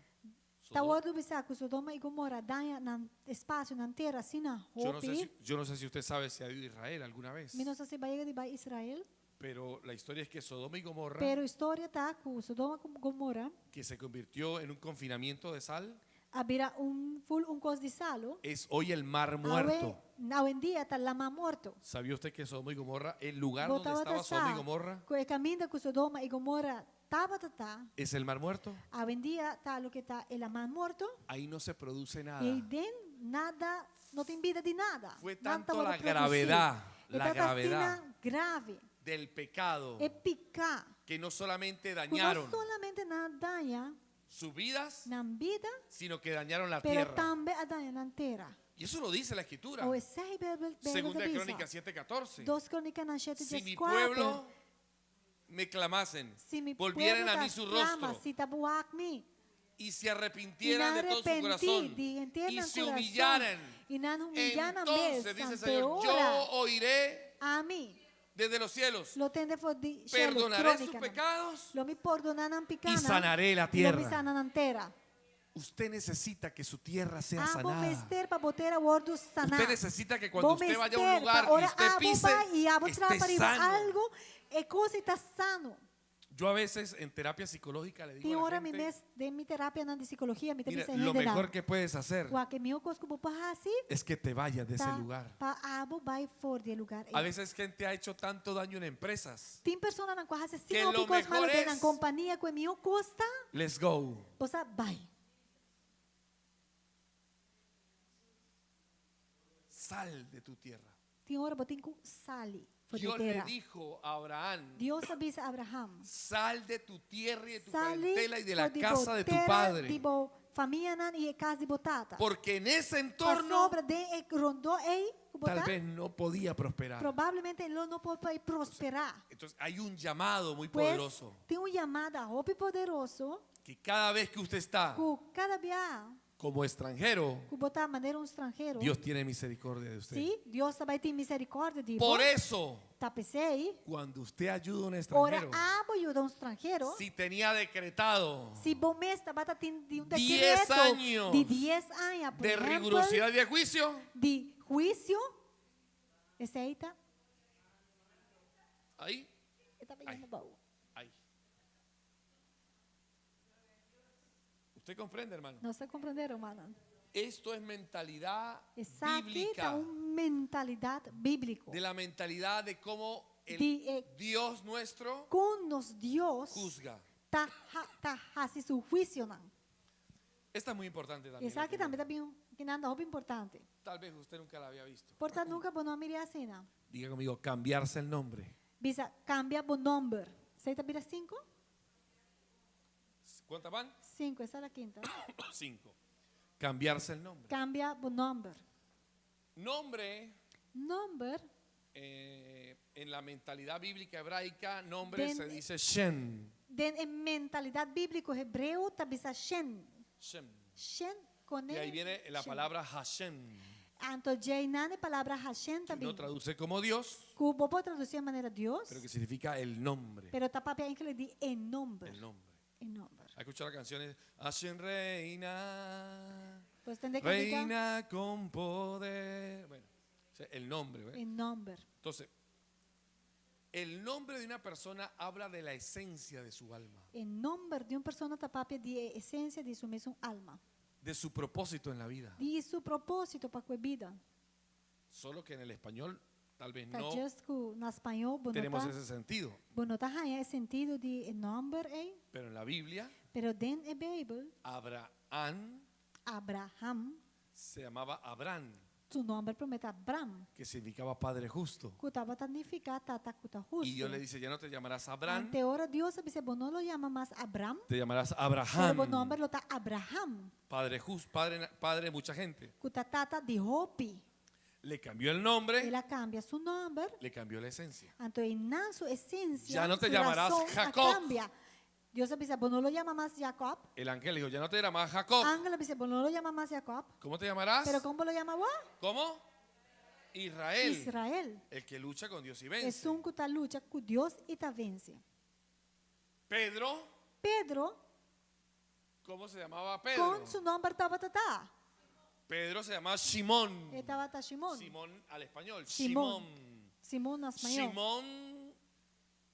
Está Sodoma- outro bisa que Sodoma e Gomorra dão no espaço, na terra, assim na yo, no roupa. sé si, yo no sé si usted sabe si ha ido a Israel alguna vez, Menos se vai de Israel. pero la historia es que Sodoma y Gomorra, Pero a história está com Sodoma e Gomorra, que se convirtió en un confinamiento de sal, havia um cos de salo. es hoy el mar muerto. Hoje em dia está lama morto. ¿Sabía usted que Sodoma y Gomorra, el lugar donde Botava estaba Sodoma y Gomorra, o caminho com Sodoma e Gomorra estava es el mar muerto? hoje em dia está o que está el mar morto. Ahí no se produce nada. E den nada, não tem vida de nada. Fue Nada tanto pode la produzir. gravedad, E la tá gravedad assim, grave. del pecado, É picar. que no solamente Não dañaron solamente na danha sus vidas, na vida, sino que dañaron la pero tierra. também a danha na terra. Y eso lo dice la Escritura. O é sei Segunda de Bíblia. Crónicas 7:14. 2 Crônicas na 7, Si mi 4. pueblo me clamasen, Se mi volvieran pueblo a mí tas su clama, rostro si tabuak mi, y se e arrepintieran na de todo su arrepentir, corazón de entender y no se coração, humillaran, e não humilhar entonces dice el ante Señor, yo ora oiré a mim, desde los cielos, lo tende for di perdonaré sus pecados lo mi perdonanan y picana, sanaré la lo mi tierra. sananan terra. Usted necesita que su tierra sea Abo sanada. mester pa boter a wordo sanar. Usted necesita que cuando Bo usted vaya a mester un lugar pa y ora usted abo pise, vai e abo esté trapariba sano. algo e coisa está sano. Yo a veces en terapia psicológica le Tem digo a hora la mi gente, mes de mi terapia na de psicología, mi mira, terapia lo mejor que puedes hacer Wa que meu cosco bo pahasi es que te vayas de ese lugar. pa abo vai for de lugar. A veces gente ha hecho tanto daño en empresas. Tem persona na qual hace Que cinco lo picos mejor malo de es- na companhia com meu costa, Let's go. posa vai. Sal de tu tierra. Tem hora botin ku sali for de Dios le terra. dijo a Abraham, Dios avisa a Abraham. sal de tu tierra y de tu Sali parentela y de la for casa de tu terra, padre. de bo família nan e casa de botata. Porque en ese Pa entorno sobra de e rondou ei ku tal botar. vez no podía prosperar. Provavelmente ele não pode prosperar. Entonces hay un llamado muy Pues poderoso. tem um chamado a roupa poderoso Que cada vez que usted está que cada dia como extranjero, que botar maneira estrangeiro. Dios tiene misericordia de usted. Sim, Deus vai ter misericórdia de Por vos. eso, Tá pensei? cuando usted ayuda a un Ora, extranjero, abo ajuda estrangeiro. si tenía decretado Se bom mês tá bata de um 10 decreto años de 10 anos, por de exemplo, rigurosidad y de juicio, de juízo, esse aí tá, ahí, tá pegando o baú. ahí. ¿Usted comprende, hermano? Não está compreendendo, mano? Esto es mentalidad Essa aqui bíblica, tá uma mentalidade bíblica. de la mentalidad de cómo el De, Dios nuestro com nos Deus juzga. tá assim seu juízo não. Esta es muy importante también. Essa aqui também tá bem que nada roupa importante. Tal vez usted nunca la había visto. Portanto, nunca bom nome iria assim, não. Diga conmigo, cambiarse el nombre. Bisa cambia bom número. Você tá vira 5? ¿Cuántas van? 5, essa é a quinta. 5. Cambiarse el nombre. Cambia bom número. Nombre, Number, en la mentalidad bíblica hebraica, nombre Den- se dice Shem. den em mentalidade bíblico hebreu tá bisa Shen. Shem. Shen com Y ahí viene la Shen. palabra Hashem, Anto Jainane palavra Hashem que também. no traduce como Dios, Cubo pode traduzir de maneira Deus, pero que significa el nombre. pero tá papel que ele diz em nombre. El nombre. Em nombre. ¿Ha escuchado la canción? Hashem reina, Pues tendré que diga reina con poder. Bueno, o sea, el nombre. ¿ve? em nombre. Entonces, el nombre de una persona habla de la esencia de su alma, Em nombre de uma pessoa tá papel de essência de sua mesma alma. de su propósito en la vida. De seu propósito para a vida. Solo que en el español tal vez Tá no just que na espanhol tenemos ese sentido, bonota é sentido de nombre, pero en la Biblia, pero den a Bíblia Abraham Abraham se llamaba Abraham. su nombre promete Abraham. que significaba padre justo. Kutaba significa tata kuta justo. Y Dios le dice, ya no te llamarás Abraham, Ante ahora Dios dice, "Vos no lo llama más Abraham, te llamarás pero vos Abraham, nombre lo está Abraham. padre justo, padre de mucha gente. Kuta tata de Hopi. Le cambió el nombre, Ela cambia su nombre. le cambió la esencia. Entonces, en su esencia, Ya no te su llamarás razón Jacob. cambia. Dios dice, vos no lo llama más Jacob. El ángel le dijo, ya no te llamarás Jacob. Ángel dice, vos no lo llama más Jacob. ¿Cómo te llamarás? Pero ¿cómo lo llama vos? ¿Cómo? Israel. Israel. El que lucha con Dios y Es vence. un que está lucha con Dios y te vence. Pedro, Pedro, ¿cómo se llamaba Pedro? con su nombre estaba tata. Pedro se llamaba Simón. Estaba ta Simón. Simón al español. Simón. Simón. Simón en español. Simón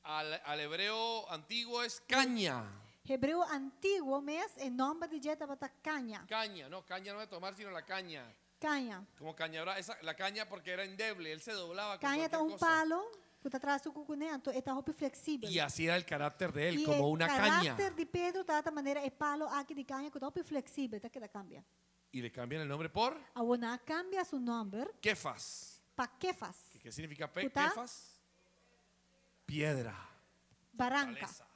al hebreo antiguo es caña. Hebreo antiguo mes el nombre de ella estaba ta caña. Caña, no, caña no de tomar, sino la caña. Caña. Como caña, la caña porque era endeble, él se doblaba con Caña está cualquier un cosa. palo que está atrás de su cucuné, entonces está hopi flexible. Y así era el carácter de él, Y como el una caña. carácter de Pedro está de esta manera, el palo aquí de caña que está hopi flexible, está que la cambia. Y le cambian el nombre por Ahora cambia su nombre Kefas. para Kefas, ¿Qué significa ¿Puta? Kefas? Piedra, barranca, fortaleza,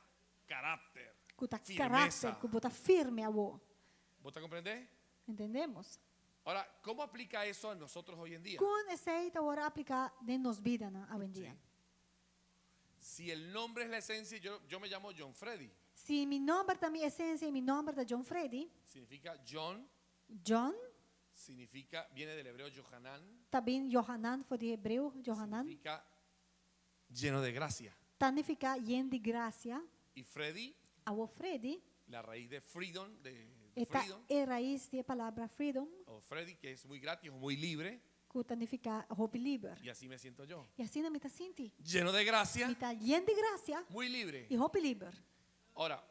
carácter, que está firmeza. carácter, que está firme a vos. ¿Vos te comprendés? ¿Entendemos? Ahora, ¿cómo aplica eso a nosotros hoy en día? Con ese ahora aplica de nos vida hoy en día. Sí. Si el nombre es la esencia, yo me llamo John Freddy. Si mi nombre también es esencia y mi nombre de John Freddy, Significa John, John, viene del hebreo Yohanan, también Johanan fue de hebreo, Johanan, significa lleno de gracia. significa lleno de gracia. Y Freddy, A vos Freddy, la raíz de freedom, de esta freedom, es raíz de palabra freedom, o Freddy, que es muy gratis o muy libre, que significa hope liber. y así me siento yo. Y así no me está sinti. Lleno de gracia, Me está lleno de gracia muy libre. y hope liber. Ahora,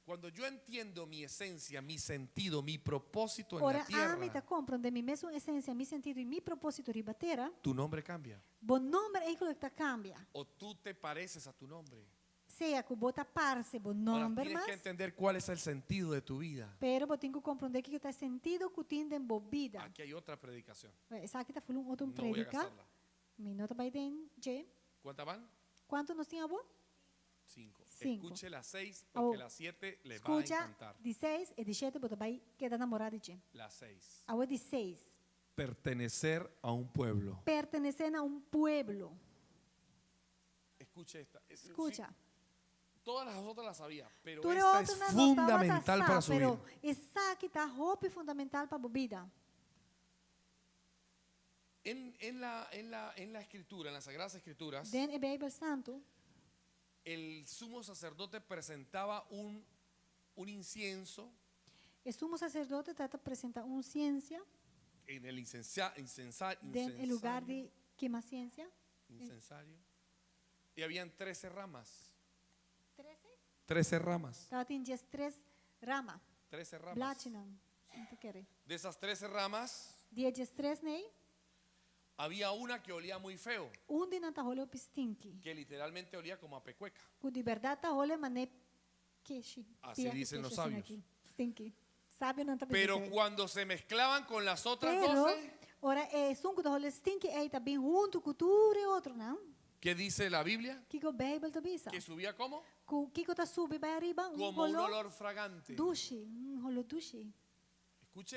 cuando yo entiendo mi esencia, mi sentido, mi propósito en Ora, la tierra, me está comprando mi mesma esencia, mi sentido y mi propósito de batera. tu nombre cambia. Bon nombre é aquilo que está cambia. O tú te pareces a tu nombre. Seja que bota parse bon Ahora, nombre, tienes que mas entender cuál es el sentido de tu vida. pero eu tenho que compreender que está sentido que tem em vida. Aquí hay otra predicación. Essa aqui está falando outro No voy a predica. gastarla. Minuto vai den, je. ¿Cuántas van? Quanto nós tínhamos? 5. Cinco. Escuche las 6 Oh, porque las 7 le va a Escuta, encantar. de 6 e de 7 bota vai quedar namorado de je. Las 6. Agora de 6. Pertenecer a un pueblo. Pertenecer a um pueblo. Escuche esta. Escucha. Sí, todas las otras las sabía, pero Tu esta outro es não fundamental para su vida. pero essa aqui está roupa fundamental para a vida. En la escritura, en las sagradas escrituras, Den e Bijbel Santo, el sumo sacerdote presentaba un incienso o sumo sacerdote trata de apresentar ciência en el den lugar de queima ciência. incensario, y habían 13 ramas. 13? 13 ramas. Estava tem 3 ramas. 13 ramas. Platinum. Não quer. De esas 13 ramas, Dia 3 nei, había una que olía muy feo, de não tá role stinky. que literalmente olía como a pecueca. Que de verdade tá role mané queixi. Así dicen los sabios. Stinky. Sábio não tá Pero cuando se mezclaban con las otras Pero 12, ora é sunco tá role stinky aí tá bem junto com tudo e outro não. ¿qué dice la Biblia? Que o Bible tá bisa. Que subía como Que tá sube vai arriba como un rolo olor fragante. duche, rolo duche.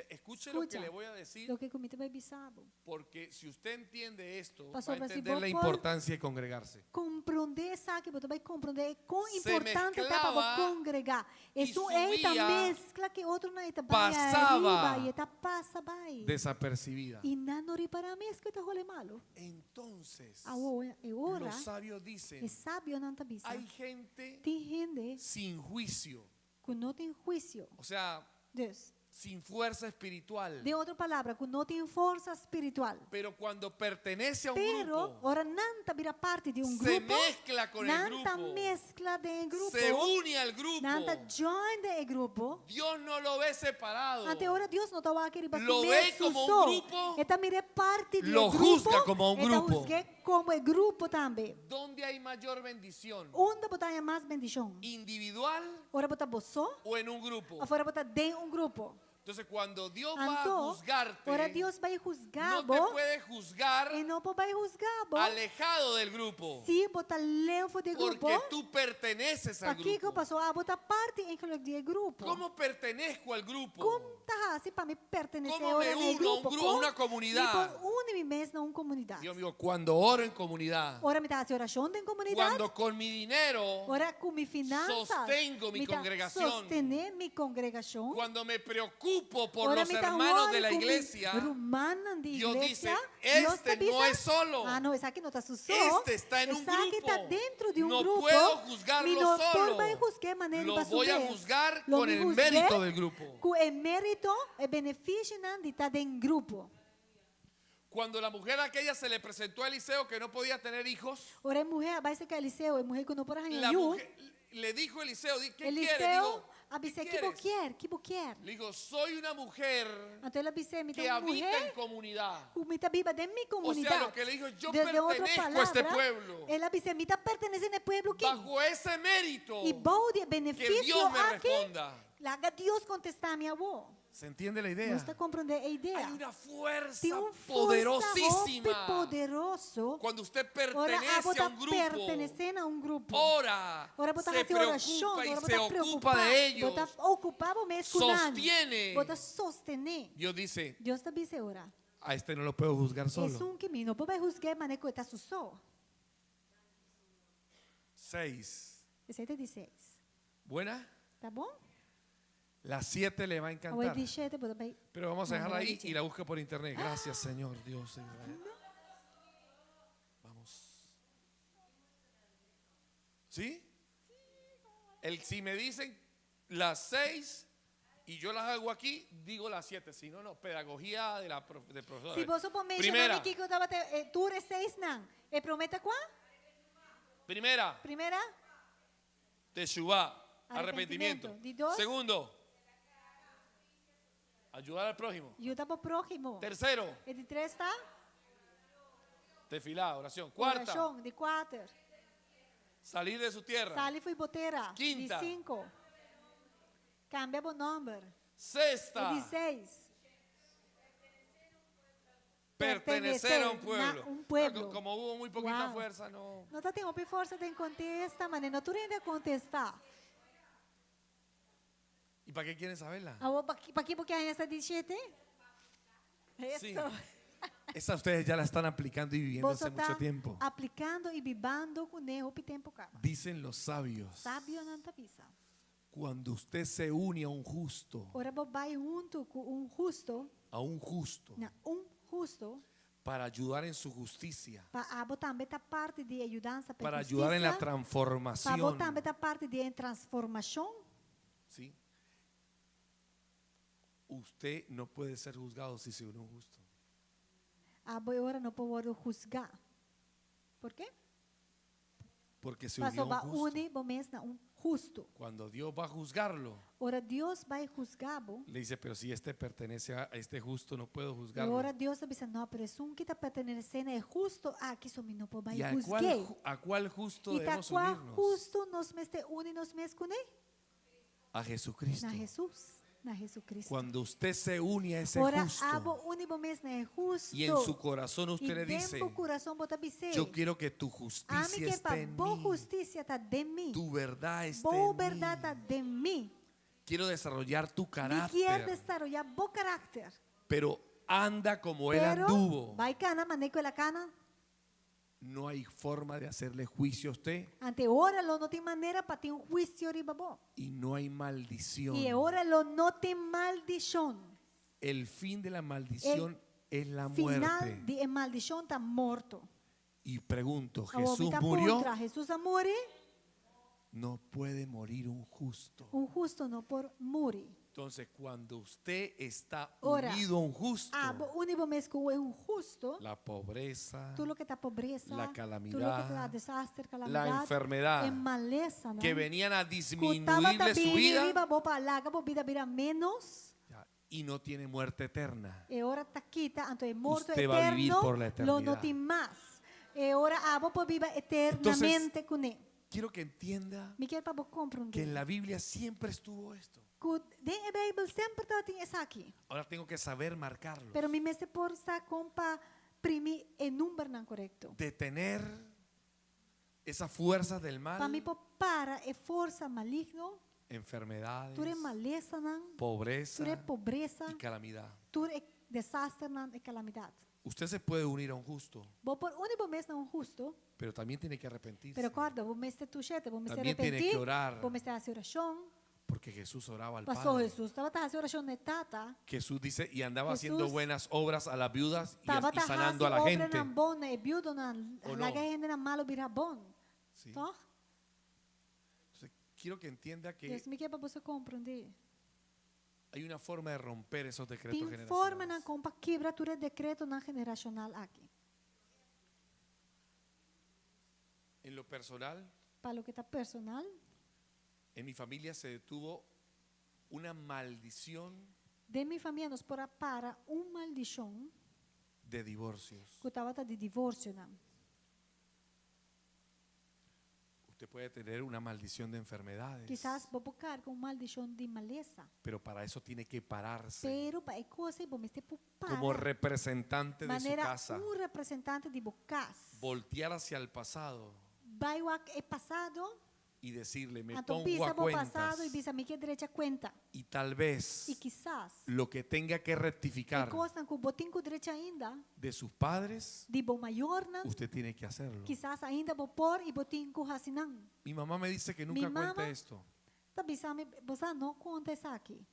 Escuche lo que le voy a decir, Lo que comite vai bisabo. porque si usted entiende esto, va Pastor, a si entender vos la por- importancia de congregarse. Compreender, sabe? Você vai compreender quão Se importante é para mezclava congregar. e Isso é a subia, mescla que outro não está passava arriba e está passa vai. Desapercibida. E não ri para a mescla está role malo. Entonces, É hora, los sabios dicen, é sábio não está bisa. hay gente Tem gente sin juicio, que não tem juízo. o sea, Deus. sin fuerza espiritual. De outra palavra, que não tem força espiritual. Pero cuando pertenece a un Pero, grupo, ora não está vira parte de se grupo. mezcla con el Não está grupo, mescla de grupo. se une al grupo, Não está join de grupo. Dios no lo ve separado, Até agora Deus não estava aqui para Lo ve como un grupo, Eta mire parte do lo grupo. juzga como un grupo. Juzga como é grupo também. ¿dónde hay mayor bendición? Onde botar mais bendição? ¿Individual Ora botar bolso, o en un grupo? ou fora botar de grupo. Entonces cuando Dios va a Então, juzgarte, ora Deus vai juzgar no te puede juzgar e não vai juzgar alejado del grupo, se botar leve do grupo. porque tú perteneces al Aqui que eu grupo. passo a botar parte em aquele grupo. ¿Cómo pertenezco al grupo? Como tá assim para me pertencer Como me ora no uno a un grupo? grupo, a una comunidad? Une-me mesmo na comunidade. Dios mío, cuando oro en comunidad, Ora me dá a oração em comunidade. cuando con mi dinero, Ora com minhas finanças. sostengo mi me dá congregación. sostener minha congregação. cuando me preocupo por Ora los me dá hermanos honra de la com iglesia, Romana de Dios igreja. dice, Deus este te no avisa, es solo. Ah, não, esse aqui não está só. Este está en un Esse aqui grupo. está dentro de um No grupo. puedo juzgarlo Mi no solo. vai juzgar maneira Lo de voy a vez. juzgar Lo con me el juzgué mérito del grupo. Com o mérito e benefício de estar dentro do grupo. Cuando la mujer aquella se le presentó a Eliseo que no podía tener hijos, Ora a mulher, vai ser que Eliseu, a mulher que não pode la arranhar. mujer, le dijo Eliseo, ¿qué quiere? Eliseu, Digo, a ¿qué que quieres? quer, que quer. Le digo, soy una mujer Então ela disse, me que tem uma habita en mulher, comunidad. me está viva dentro da minha O comunidade. sea, lo que le dijo, yo Desde outra pertenezco a este palavra, pueblo. ela disse, me está pertencendo ao povo que Bajo ese mérito, e bom de que benefício Dios me aqui. responda. Laga Deus contestar a minha avó. ¿Se entiende la Não idea? está compreendendo a ideia. Hay una fuerza Tem poderosísima. poderoso. Cuando usted Ora, pertenece a botar un grupo, pertencendo a um grupo. ora, Ora, botar se fazer oração, preocupa y ora, se botar ocupa de ellos, botar ocupado mesmo com sostiene. botar sostener. Dios dice, Deus também se ora. a este no lo puedo juzgar É solo. um que me não pode juzgar, mas que está só. 6. Esse aí te diz. ¿Buena? Tá bom? La 7 le va a Aí encantar. diz, vai. Pero vamos a No, dejarla no, ahí dice. y la busca por internet. Gracias, Señor Dios de Israel. Vamos. ¿Sí? Si me dicen las 6 y yo las hago aquí, digo las 7. Si no, no. Pedagogía de la del profesor. Se você for mencionar Primera. aqui que eu estava tu é 6 não. E prometa qual? Primera, Primeira, Teshuvah, Arrepentimiento. arrepentimiento. ¿Y dos? Segundo, ayudar al prójimo. ajuda para o próximo. Tercero, E de 3 está? tefilá, oración. Cuarta, Oração. De 4. salir de su tierra. Sali foi boteira. Quinta. De 5. Cambia o número. Sexta, E de 6. pertenecer a un pueblo. un pueblo. Como hubo muy poquita Wow. fuerza, no. Não está tendo força de contestar, mas não tu ainda contestar. ¿Y para qué quieren saberla? Para que porque ainda está de 7? Sí. Isso. Esa ustedes ya la están aplicando y viviendo Você hace mucho está tiempo. aplicando e vivendo com ele o tempo acaba. Dicen los sabios, Sabe ou não está visa? cuando usted se une a un justo, Ora, vai junto com justo, para ayudar en su justicia, para também tá parte de ajudança para ayudar en la transformación, para também tá parte de transformação. ¿sí? Usted no puede ser juzgado si se une a un justo. Agora não pode juzgar. Por qué? Porque se unió Pastor a vai un justo. unir um justo. Cuando Dios va a juzgarlo, Ora, Deus vai juzgar-lo. le dice, pero si este pertenece a este justo, no puedo E juzgarlo. ora, Deus está dizendo, não, pero um que está pertencendo é justo, que isso me não pode ¿Y a juzgar. cuál justo E tá debemos qual unirnos? justo nos mete unirnos mesmo com ele? A Jesucristo. Na Jesus. Na Jesus Cristo. Cuando usted se une a ese Ora, justo abo unimos mesmo é justo. y en su corazón usted le dice, dentro do coração bota dizer, yo quiero que tu a mim justicia que esté para en boa mí, justiça está de mim. tu verdad esté Boa en verdade está mí. de mim. Quiero desarrollar tu E quer carácter, desarrollar bom caráter. pero anda como él Pero anduvo. vai cana, manejo ela cana. No hay forma de hacerle juicio a usted Ante ora lo não tem maneira para ter juízo riba bom. y no hay maldición. E ora lo não tem maldição. El fin de la maldición es la Final muerte. de maldição está morto. Y pregunto, A ¿Jesús vida murió? contra Jesus a morrer, No puede morir un justo. justo não por morrer. Entonces, cuando usted está Ora, unido a un justo, Único mês que é justo, la pobreza, tudo que está pobreza, la tudo que calamidad, está desastre, la calamidade, enfermedad, maleza, que venían a disminuirle disminuirle su vida riba bom para lá, que vida vira menos. ya, y no tiene muerte eterna. E ora está quita, então é morto Usted va a vivir eterno, por la lo não eternidad. tem mais. E ora abo por viva eternamente com ele. quiero que entienda Mi quer para vos que en compreender. la Biblia siempre estuvo esto. Den a Bijbel sempre dat in is aqui. Ahora tengo que saber marcarlo. Pero mi mese por sta compa primi e number nan correcto. Detener esas fuerzas del Pa mal, mi po para e força maligno, enfermedades, ture maleza nan, pobreza ture pobreza, y calamidad. ture desastre nan e calamidade. Usted se puede unir a un justo, Bo por uni bo mes nan justo, pero también tiene que arrepentirse. pero corda, bo mes te tuchete, bo mes te También tiene que arrepentir, orar, bo mes te hace oración. porque Jesús oraba al Pasó Padre. Jesús, estaba te hace oración de tata, Jesús dice, y andaba Jesús haciendo buenas obras a las viudas estaba y sanando a la obra gente. nan bon e biudo nan, ¿O la no? gente nan malo bira bon. Sí. Toch? Entonces, quiero que entienda que Deus me quer para você compreender. hay una forma de romper esos decretos Tem forma na generacionales. compa quebra ture decreto na generacional aqui. En lo personal, Para lo que está personal, en mi familia se detuvo una maldición de mi família nos pora para maldição de divorcios. que estava de divórcio não. Usted puede tener una maldición de enfermedades, Quizás vou buscar com maldição de maleza, pero para eso tiene que pararse pero para a coisa vou me ter para como representante de su maneira casa, representante de bocas. voltear hacia el pasado Vai o passado, y decirle, me então pongo bisa a o passado cuentas e bisa me que direita conta. y tal vez E quizás lo que tenga que e rectificar coisa que botin com direita ainda, de sus padres, de bom maior não, usted tiene que hacerlo. quizás ainda vou pôr e botin com racinan. Mi mamá me dice que nunca mamá- cuente esto, Tá bisame, você não conta isso aqui.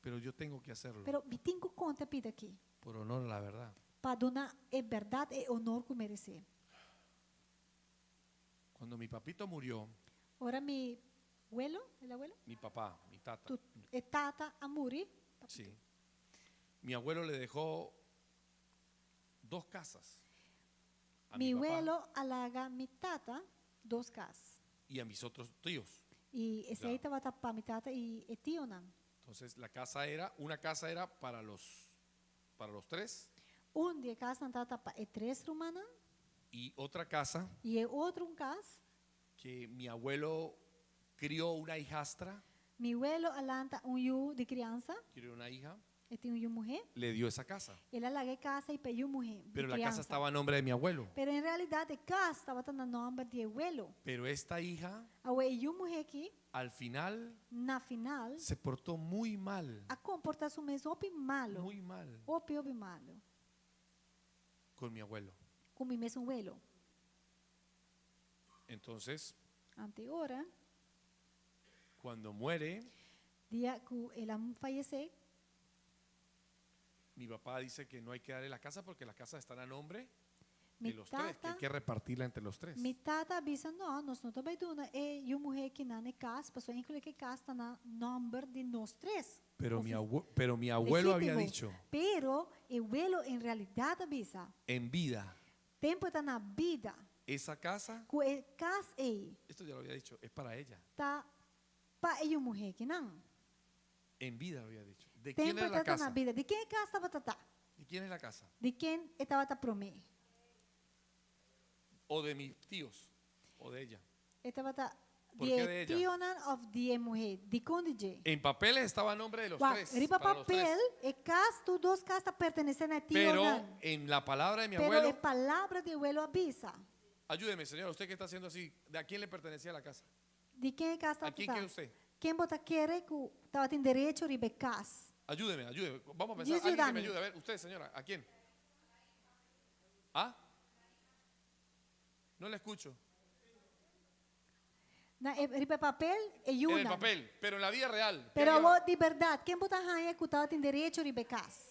pero yo tengo que hacerlo Pero me tenho que conta pida aqui. por honor a la verdad. Para donar é verdade e honor que merece. Cuando mi papito murió, Ora mi abuelo, el abuelo, mi papá, mi tata, tu e tata amuri, sí, mi abuelo le dejó 2 casas a mi mi papá abuelo alaga mi tata 2 casas. y a mis otros tíos. E esse Já. aí estava para mi tata e tio não. Entonces una casa era para los 3 De casa tata para 3 romana y otra casa e outro casa. que mi abuelo crió una hijastra, Mi abuelo alanta yu de criança, crió una hija, e tem mulher. le dio esa casa. Ele alaga casa e peiu mulher. de Pero la criança. casa estaba a nombre de mi abuelo. Pero en realidad a casa estava no nome de abuelo. Pero esta hija A mulher aqui, al final na final, se portó muy mal, a comportar-se mesmo opi malo. muy mal Opi malo. con mi abuelo. Com o mesmo abuelo. Entonces, Ante ora, cuando muere, dia que ele faleceu, mi papá dice que no hay que darle la casa porque las casas están a nombre mi de los 3, que hay tata, que repartirla entre los 3. mi tata avisa, não, nós não estamos dando, e a mulher que na casa, passou a incluir que casa está na nome de nós 3. Pero mi abuelo había Legítimo. dicho, Pero o abuelo em realidade avisa, en vida, tempo está na vida, esa casa, que a casa aí esto ya lo había dicho, es para ella. está para a mulher que não. En vida lo había dicho. ¿De quién Tempo era la está na casa? vida. De quem a casa estava tatá? ¿De quién es la casa? De quem estava tá promê? O de mis tíos, o de ella. Estava tá Por qué de de ella? tionan of de mulher. De onde je? En papeles estaba a nombre de los 3. Riba para los papel, 3. e casa, tu 2 casas pertencem a Pero tionan. en la palabra de mi Pero abuelo, a palavra de abuelo avisa. ayúdeme, señor, usted que está haciendo así, ¿de a quién le pertenecía la casa? De quem a casa ¿A quién estava queda usted? Quem bota querer que estava tem direito de casa. Ayúdeme. Vamos a pensar, Dice alguien que Dani. me ayude. A ver, usted, señora, ¿a quién? ¿Ah? No le escucho. Na riba papel e En el una. papel, pero en la vida real. ¿qué Pero haría? de verdade, quem bota raia que estava tem direito de casa.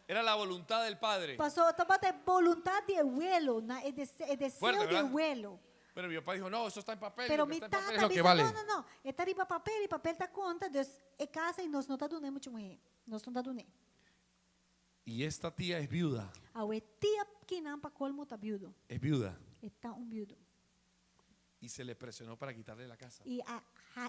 Era la voluntad del Padre. Passou, estava ter vontade de abuelo, na é desejo Fuerte, de ¿verdad? abuelo. Pero mi papá dijo, no, eso está en papel. Pero lo que mi está en papel tata es lo que dice, vale. não, está riba papel e papel está conta, Deus é casa e nós não está dando muito mulher. Nós não está dando. Y esta tía es viuda. A tia que não para colmo está viudo. Es viuda. Está viudo. Y se le presionó para quitarle la casa. E a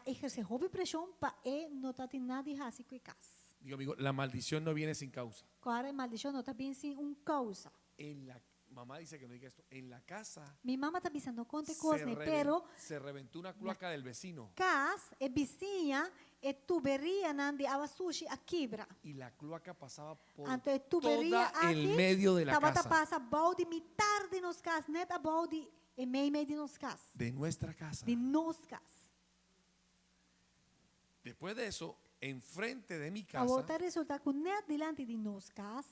exercer hobby pressão para não está tendo nada de raça com a casa. Digo, amigo, la maldición no viene sin causa. Claro, a maldição não está bem sem causa. En la mamá dice que no diga esto, en la casa Mi mamma está dizendo quante cose, pero se reventó una cloaca del vecino cas e vizinha e tuberia nandi ava sushi a quebra. y la cloaca pasaba por Anto e tuberia toda el aqui, medio de la tava casa, passa balde mitar de nos cas, net a balde e meio de nos cas. de nuestra casa. De nos cas. Después de eso, enfrente de mi A casa, volta resulta que net delante de nos cas,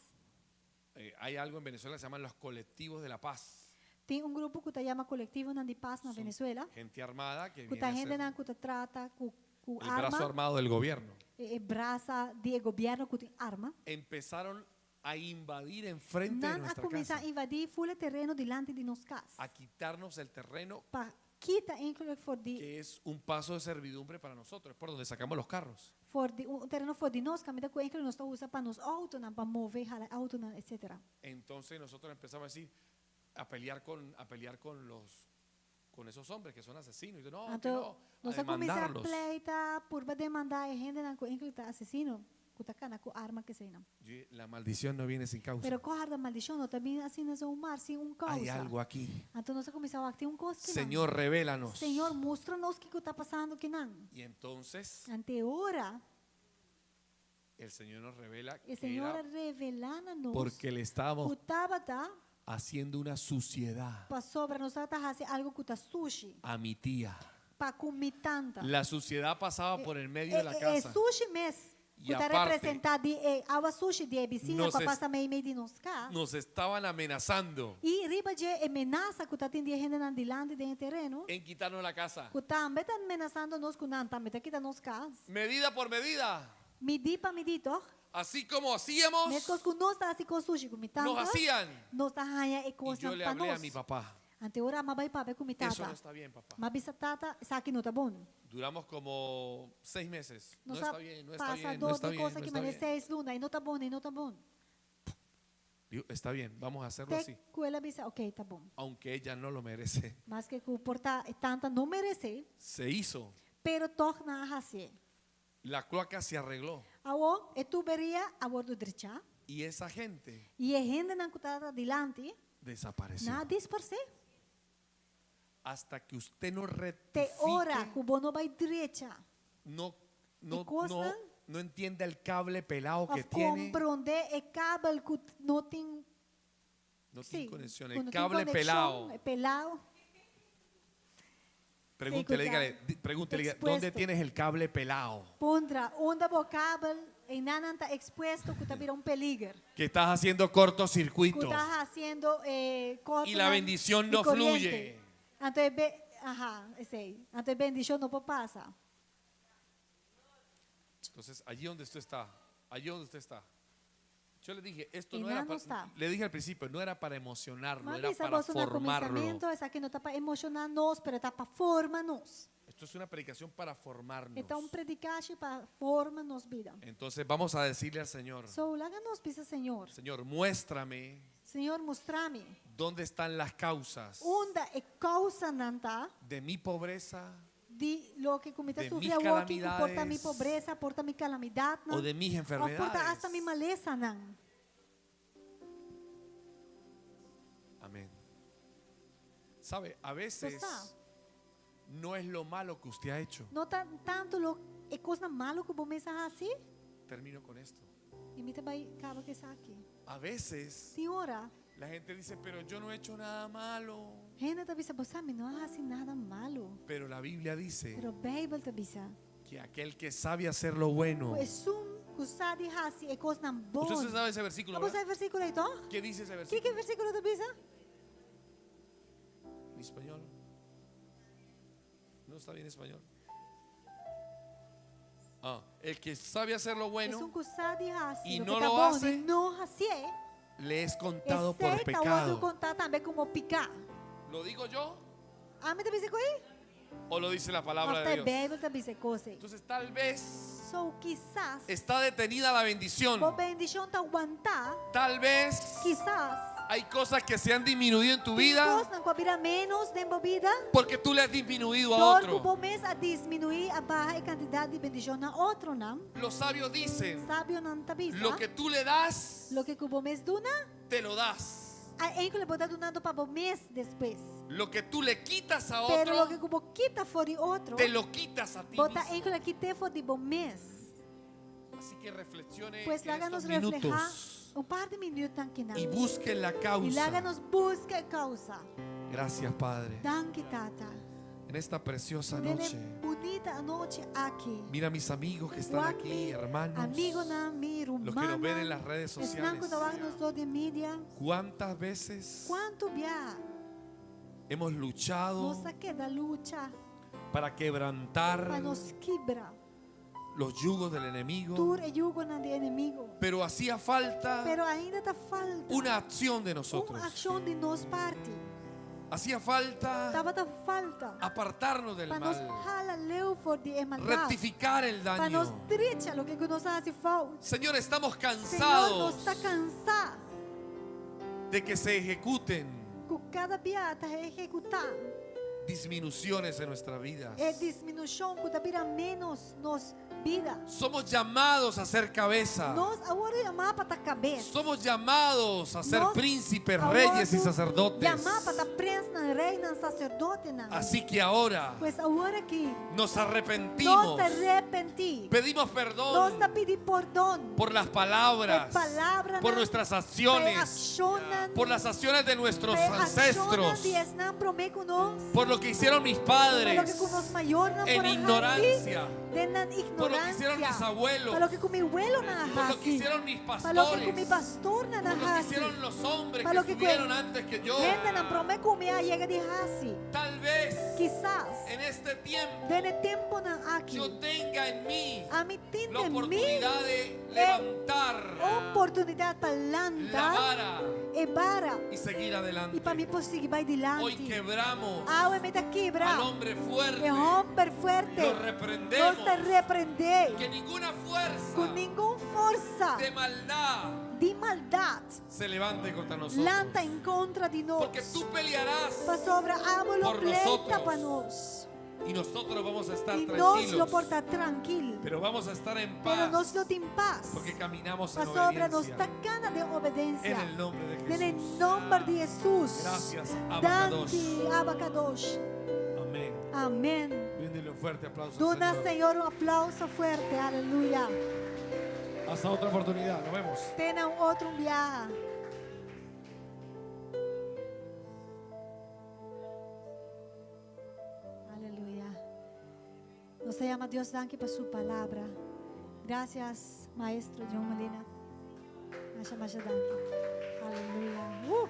hay algo en Venezuela que se llaman los colectivos de la paz. tem grupo que chama Coletivo Nandi Paz na Son Venezuela, gente armada que que viene a gente ser nan que trata com el brazo arma, armado del gobierno. braça de governo que tem arma. Empezaron a invadir enfrente de Nan a nuestra começar casa, a invadir full terreno delante de nos cas. a quitarnos el terreno Para quita incluir que es un paso de servidumbre para nosotros, es por donde sacamos los carros. o terreno for de nós, camida que incluir nós usa para nos auto, para mover auto, etc. Entonces nosotros empezamos a decir, a pelear con esos hombres que son asesinos. Y yo, no, que Então, no, a nós começar a demandarlos. pleita por demandar a gente nan que incluir assassino, que tá cana com arma que sei não. La maldición no viene sin causa. Pero corra da maldição, também assim nós um mar sem causa. Hay algo aquí. Então nós começar a ter coisa que Señor, revélanos. Senhor, mostra-nos o que está passando que não. Y entonces Ante ora, el Señor nos revela o que Senhor era revela-nos porque le estábamos que estava haciendo una suciedad para sobre nós está fazendo algo que está sushi, a mi tía. para comer tanta. La suciedad pasaba por el medio de la É casa. sushi mesmo. E Que está aparte, representado de água sushi de vizinha nos que es- passa meio de nos cá. Nos estaban amenazando E riba de amenaça que está tendo gente na dilante de terreno. en quitarnos la casa. Que também está ameaçando nós que não também está quitando nos cas. Medida por medida. Medir para medir, toch? Así como hacíamos, Mesmo que nós está assim com sushi com nos hacían. nós está ganhando e Y coisa yo le para hablé a nós. mi papá. Ante ora mabai papai com Eso no tata. está bien, papá. Mas bisa tata, sa akin não tá bom. Duramos como 6 meses. No Nós está bien, no está passa bien, no dos está de bien, coisa no que está merece bien. 6 luna e não tá bom, e não tá bom. Digo, está bien, vamos a hacerlo así. Até que ela bisa, ok, tá bom. Aunque ella no lo merece. Mas que porta tanta não merece, Se hizo. pero torna a fazer. La cloaca se arregló. Awo, e tuberia a bordo direita. Y esa gente E a gente não está delante, desapareció. na disperse. Hasta que usted no Te ora, rectifique, que o bono vai direita. no cosa? entienda el cable pelado que Of tiene. compreender e cabo que não tem, No sim, tiene conexión. que El não tem cable conexão, pelado. é pelado. Pregúntele, cuidado. dígale, Expuesto. ¿dónde tienes el cable pelado? Pondra, onda vocável, e não está exposto que está vira peligro. Que estás haciendo Que cortocircuito. está haciendo Y la bendición no fluye. Entonces, entonces bendición no pasa. Entonces, allí donde usted está. Yo le dije, esto Y no era nada está. le dije al principio, no era para emocionarlo, Mas era isso para é um formarlo. começamento, essa aqui não está para emocionar nós, mas está para formar-nos. Esto es una predicación para formarnos. Então, predicar para formar nos vida. Entonces, vamos a decirle al Señor, So, laga nos pisa, Senhor. Señor, muéstrame Senhor, mostra-me dónde están las causas onde é causa nanta de mi pobreza de lo que comita de sofrer mis o que porta calamidades, mi pobreza, porta mi calamidade, o de mis ou porta enfermedades. hasta mi maleza, não. Amén. ¿Sabe? A veces Está. no es lo malo que usted ha hecho. Não tá tanto lo é coisa malo que você assim, Termino con esto. e me vai acaba que está aqui. A veces Senhora, la gente dice, pero yo no he hecho nada malo. gente tá bisa, você não é assim nada malo. Pero la Biblia dice Pero Bible tá bisa. que aquel que sabe hacer lo bueno. É que sabe assim é coisa não boa. Usted se sabe ese versículo, Vamos ¿verdad? ao versículo aí, toch? ¿Qué dice ese Que versículo? versículo tá bisa? ¿En español? ¿No está bien español? El que sabe hacer lo É bueno que sabe assim, y lo no que tá lo bom hace, e não assim le es contado por outro pecado. contar também como picar. ¿Lo digo yo Ah, me tá bisa aí? o lo dice la palabra Até de Dios? Bible tá bisa coisa. Entonces tal vez So, quizás, está detenida la bendición. a bendição tá aguentar, Tal vez quizás, hay cosas que se han disminuido en tu vida não cobra menos de vida, porque tú le has disminuido a dor que otro. começa a diminuir a barra quantidade de bendição na outro, não? Los sabios dicen, Sábio não tá bisa. lo que tú le das, Lo que começa duna, te lo das. eigenlijk wordt dat donado para o mês después. Lo que tú le quitas a Pero lo que otro, como quita for the outro, te lo quitas a ti bota mismo. eigenlijk quite for the bom mês. Así que reflexione Pues en háganos estos reflejar minutos par de minutos aqui na. y busque la E causa. háganos busca a causa. Gracias, Padre. Danke, Tata. En esta preciosa Dele noche, bonita noche aqui. mira a mis amigos que están aquí, hermanos, Amigo na mi los que nos ven en las redes Estão sociales. nos do de mídia. ¿Cuántas veces Quanto via hemos luchado nossa queda luta para quebrantar para nos quebra. los yugos del enemigo? Tur e jugo na de inimigo. Pero hacía falta Pero ainda tá falta una acción de nosotros. uma ação de nos parte. Hacía falta Tava tá falta apartarnos del para nos mal, hala leu for de maldade. rectificar el Para nos daño. tricha lo que nos hace falta. Señor, estamos Senhor, cansados nos está cansado de que se ejecuten com cada dia tá executar. disminuciones en nuestra vida. É diminuição que tá vira menos nos vida. Somos llamados a ser cabeza. Nós agora chamar para a cabeça. Somos llamados a ser Nós príncipes, agora reyes y sacerdotes. chamar para a prensa, reina, sacerdote. Así que ahora Pues agora que nos nós arrepentimos. te arrepentimos. Pedimos Nós perdón te pedimos perdão. por las palabras, Palabra por nuestras acciones, por las acciones de nuestros ancestros, por lo que hicieron mis padres, en ignorancia, por lo que hicieron mis abuelos, para lo que con mi abuelo por lo que hicieron mis para lo que con mi pastores, pastor na por lo que hasi, hicieron los hombres para que lo que estuvieron antes que yo. gente na prome comia llega de hasi. Tal vez Quizás en este tiempo dene tempo na aqui. yo tenga en mí A mi la tinte mi oportunidad de levantar oportunidade para la lantar vara e bara y seguir e adelante. para mim conseguir vai Hoy dilante. quebramos Ah, me tá quebrar. al hombre fuerte, E romper fuerte. lo Nós reprendemos, te repreender que ninguna fuerza com nenhuma força de maldad de maldade se levante contra nosotros, lanta em contra de nós. porque tú pelearás Para sobre ábolo por pleita nosotros. para nós. y nosotros vamos a estar E nós lo tranquilos, porta tranquilo. pero vamos a estar en Pero nós paz lo tem paz. porque caminamos Para en sobre nós obediencia tacana de obediência. en el nombre de En el Jesús. nombre de Jesus. Gracias, Abacadosh. Dante Abacadosh. Amén. Amén. Brindele un fuerte aplauso al Dona, Señor. Senhor, um aplauso fuerte. Aleluia. Hasta otra oportunidad, nos vemos. Tenha outro viaje. Aleluia. Nos llama Dios, danke por su palabra. Gracias, Maestro John Molina. Masha, masha, danke. Aleluia.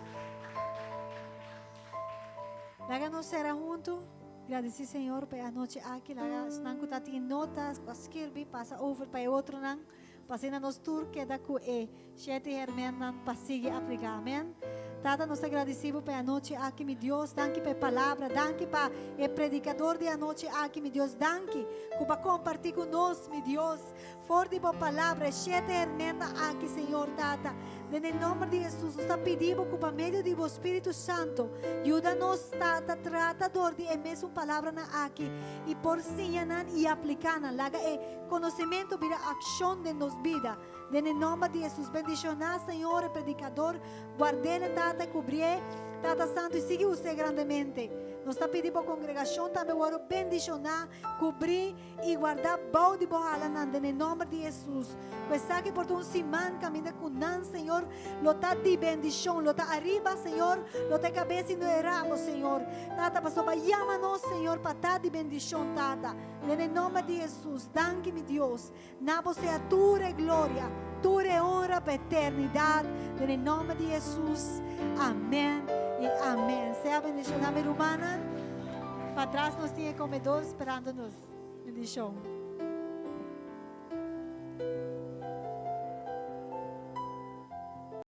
Láganos ser juntos. Agradecer, Senhor, pela noite aqui. Laga, se não está tendo notas, qualquer bi passa over para outro não. Passei na nos tour que da cu e 7 hermen não passigue aplicar. Amém. Tata, nós agradecemos pela noite aqui, meu Deus. Danke pela palavra. Danke para o predicador de a noite aqui, meu Deus. Danke para compartilhar conosco, meu Deus. Forte boa palavra. 7 hermen aqui, Senhor, Tata. Em nome de Jesus, nós pedimos que por meio do Espírito Santo, ajuda-nos, Tata, tratador de mesma palavra na aqui. E por sinhanan e aplicana, laga e conhecimento vira ação de nos vida. Em nome de Jesus, bendicionar, Senhor, o predicador, guardar, Tata, cobrir, Tata Santo, e siga você grandemente. Nós pedimos para a congregação também, agora, bendicionar, cobrir e guardar, bom de boa em nome de Jesus. Pois sabe por um semana, caminha com nós, Senhor, lota de bendição, lota arriba, Senhor, lota cabeça e no erramos, Senhor. Tata, passou, chama-nos, Senhor, para estar de bendição, Tata. Em nome de Jesus, danke, meu Deus. Na você a tua glória, tua honra para a eternidade. Em nome de Jesus, amém e amém. Seja bendicionada, minha irmã. Para trás nós tínhamos comedor esperando-nos. Bendição.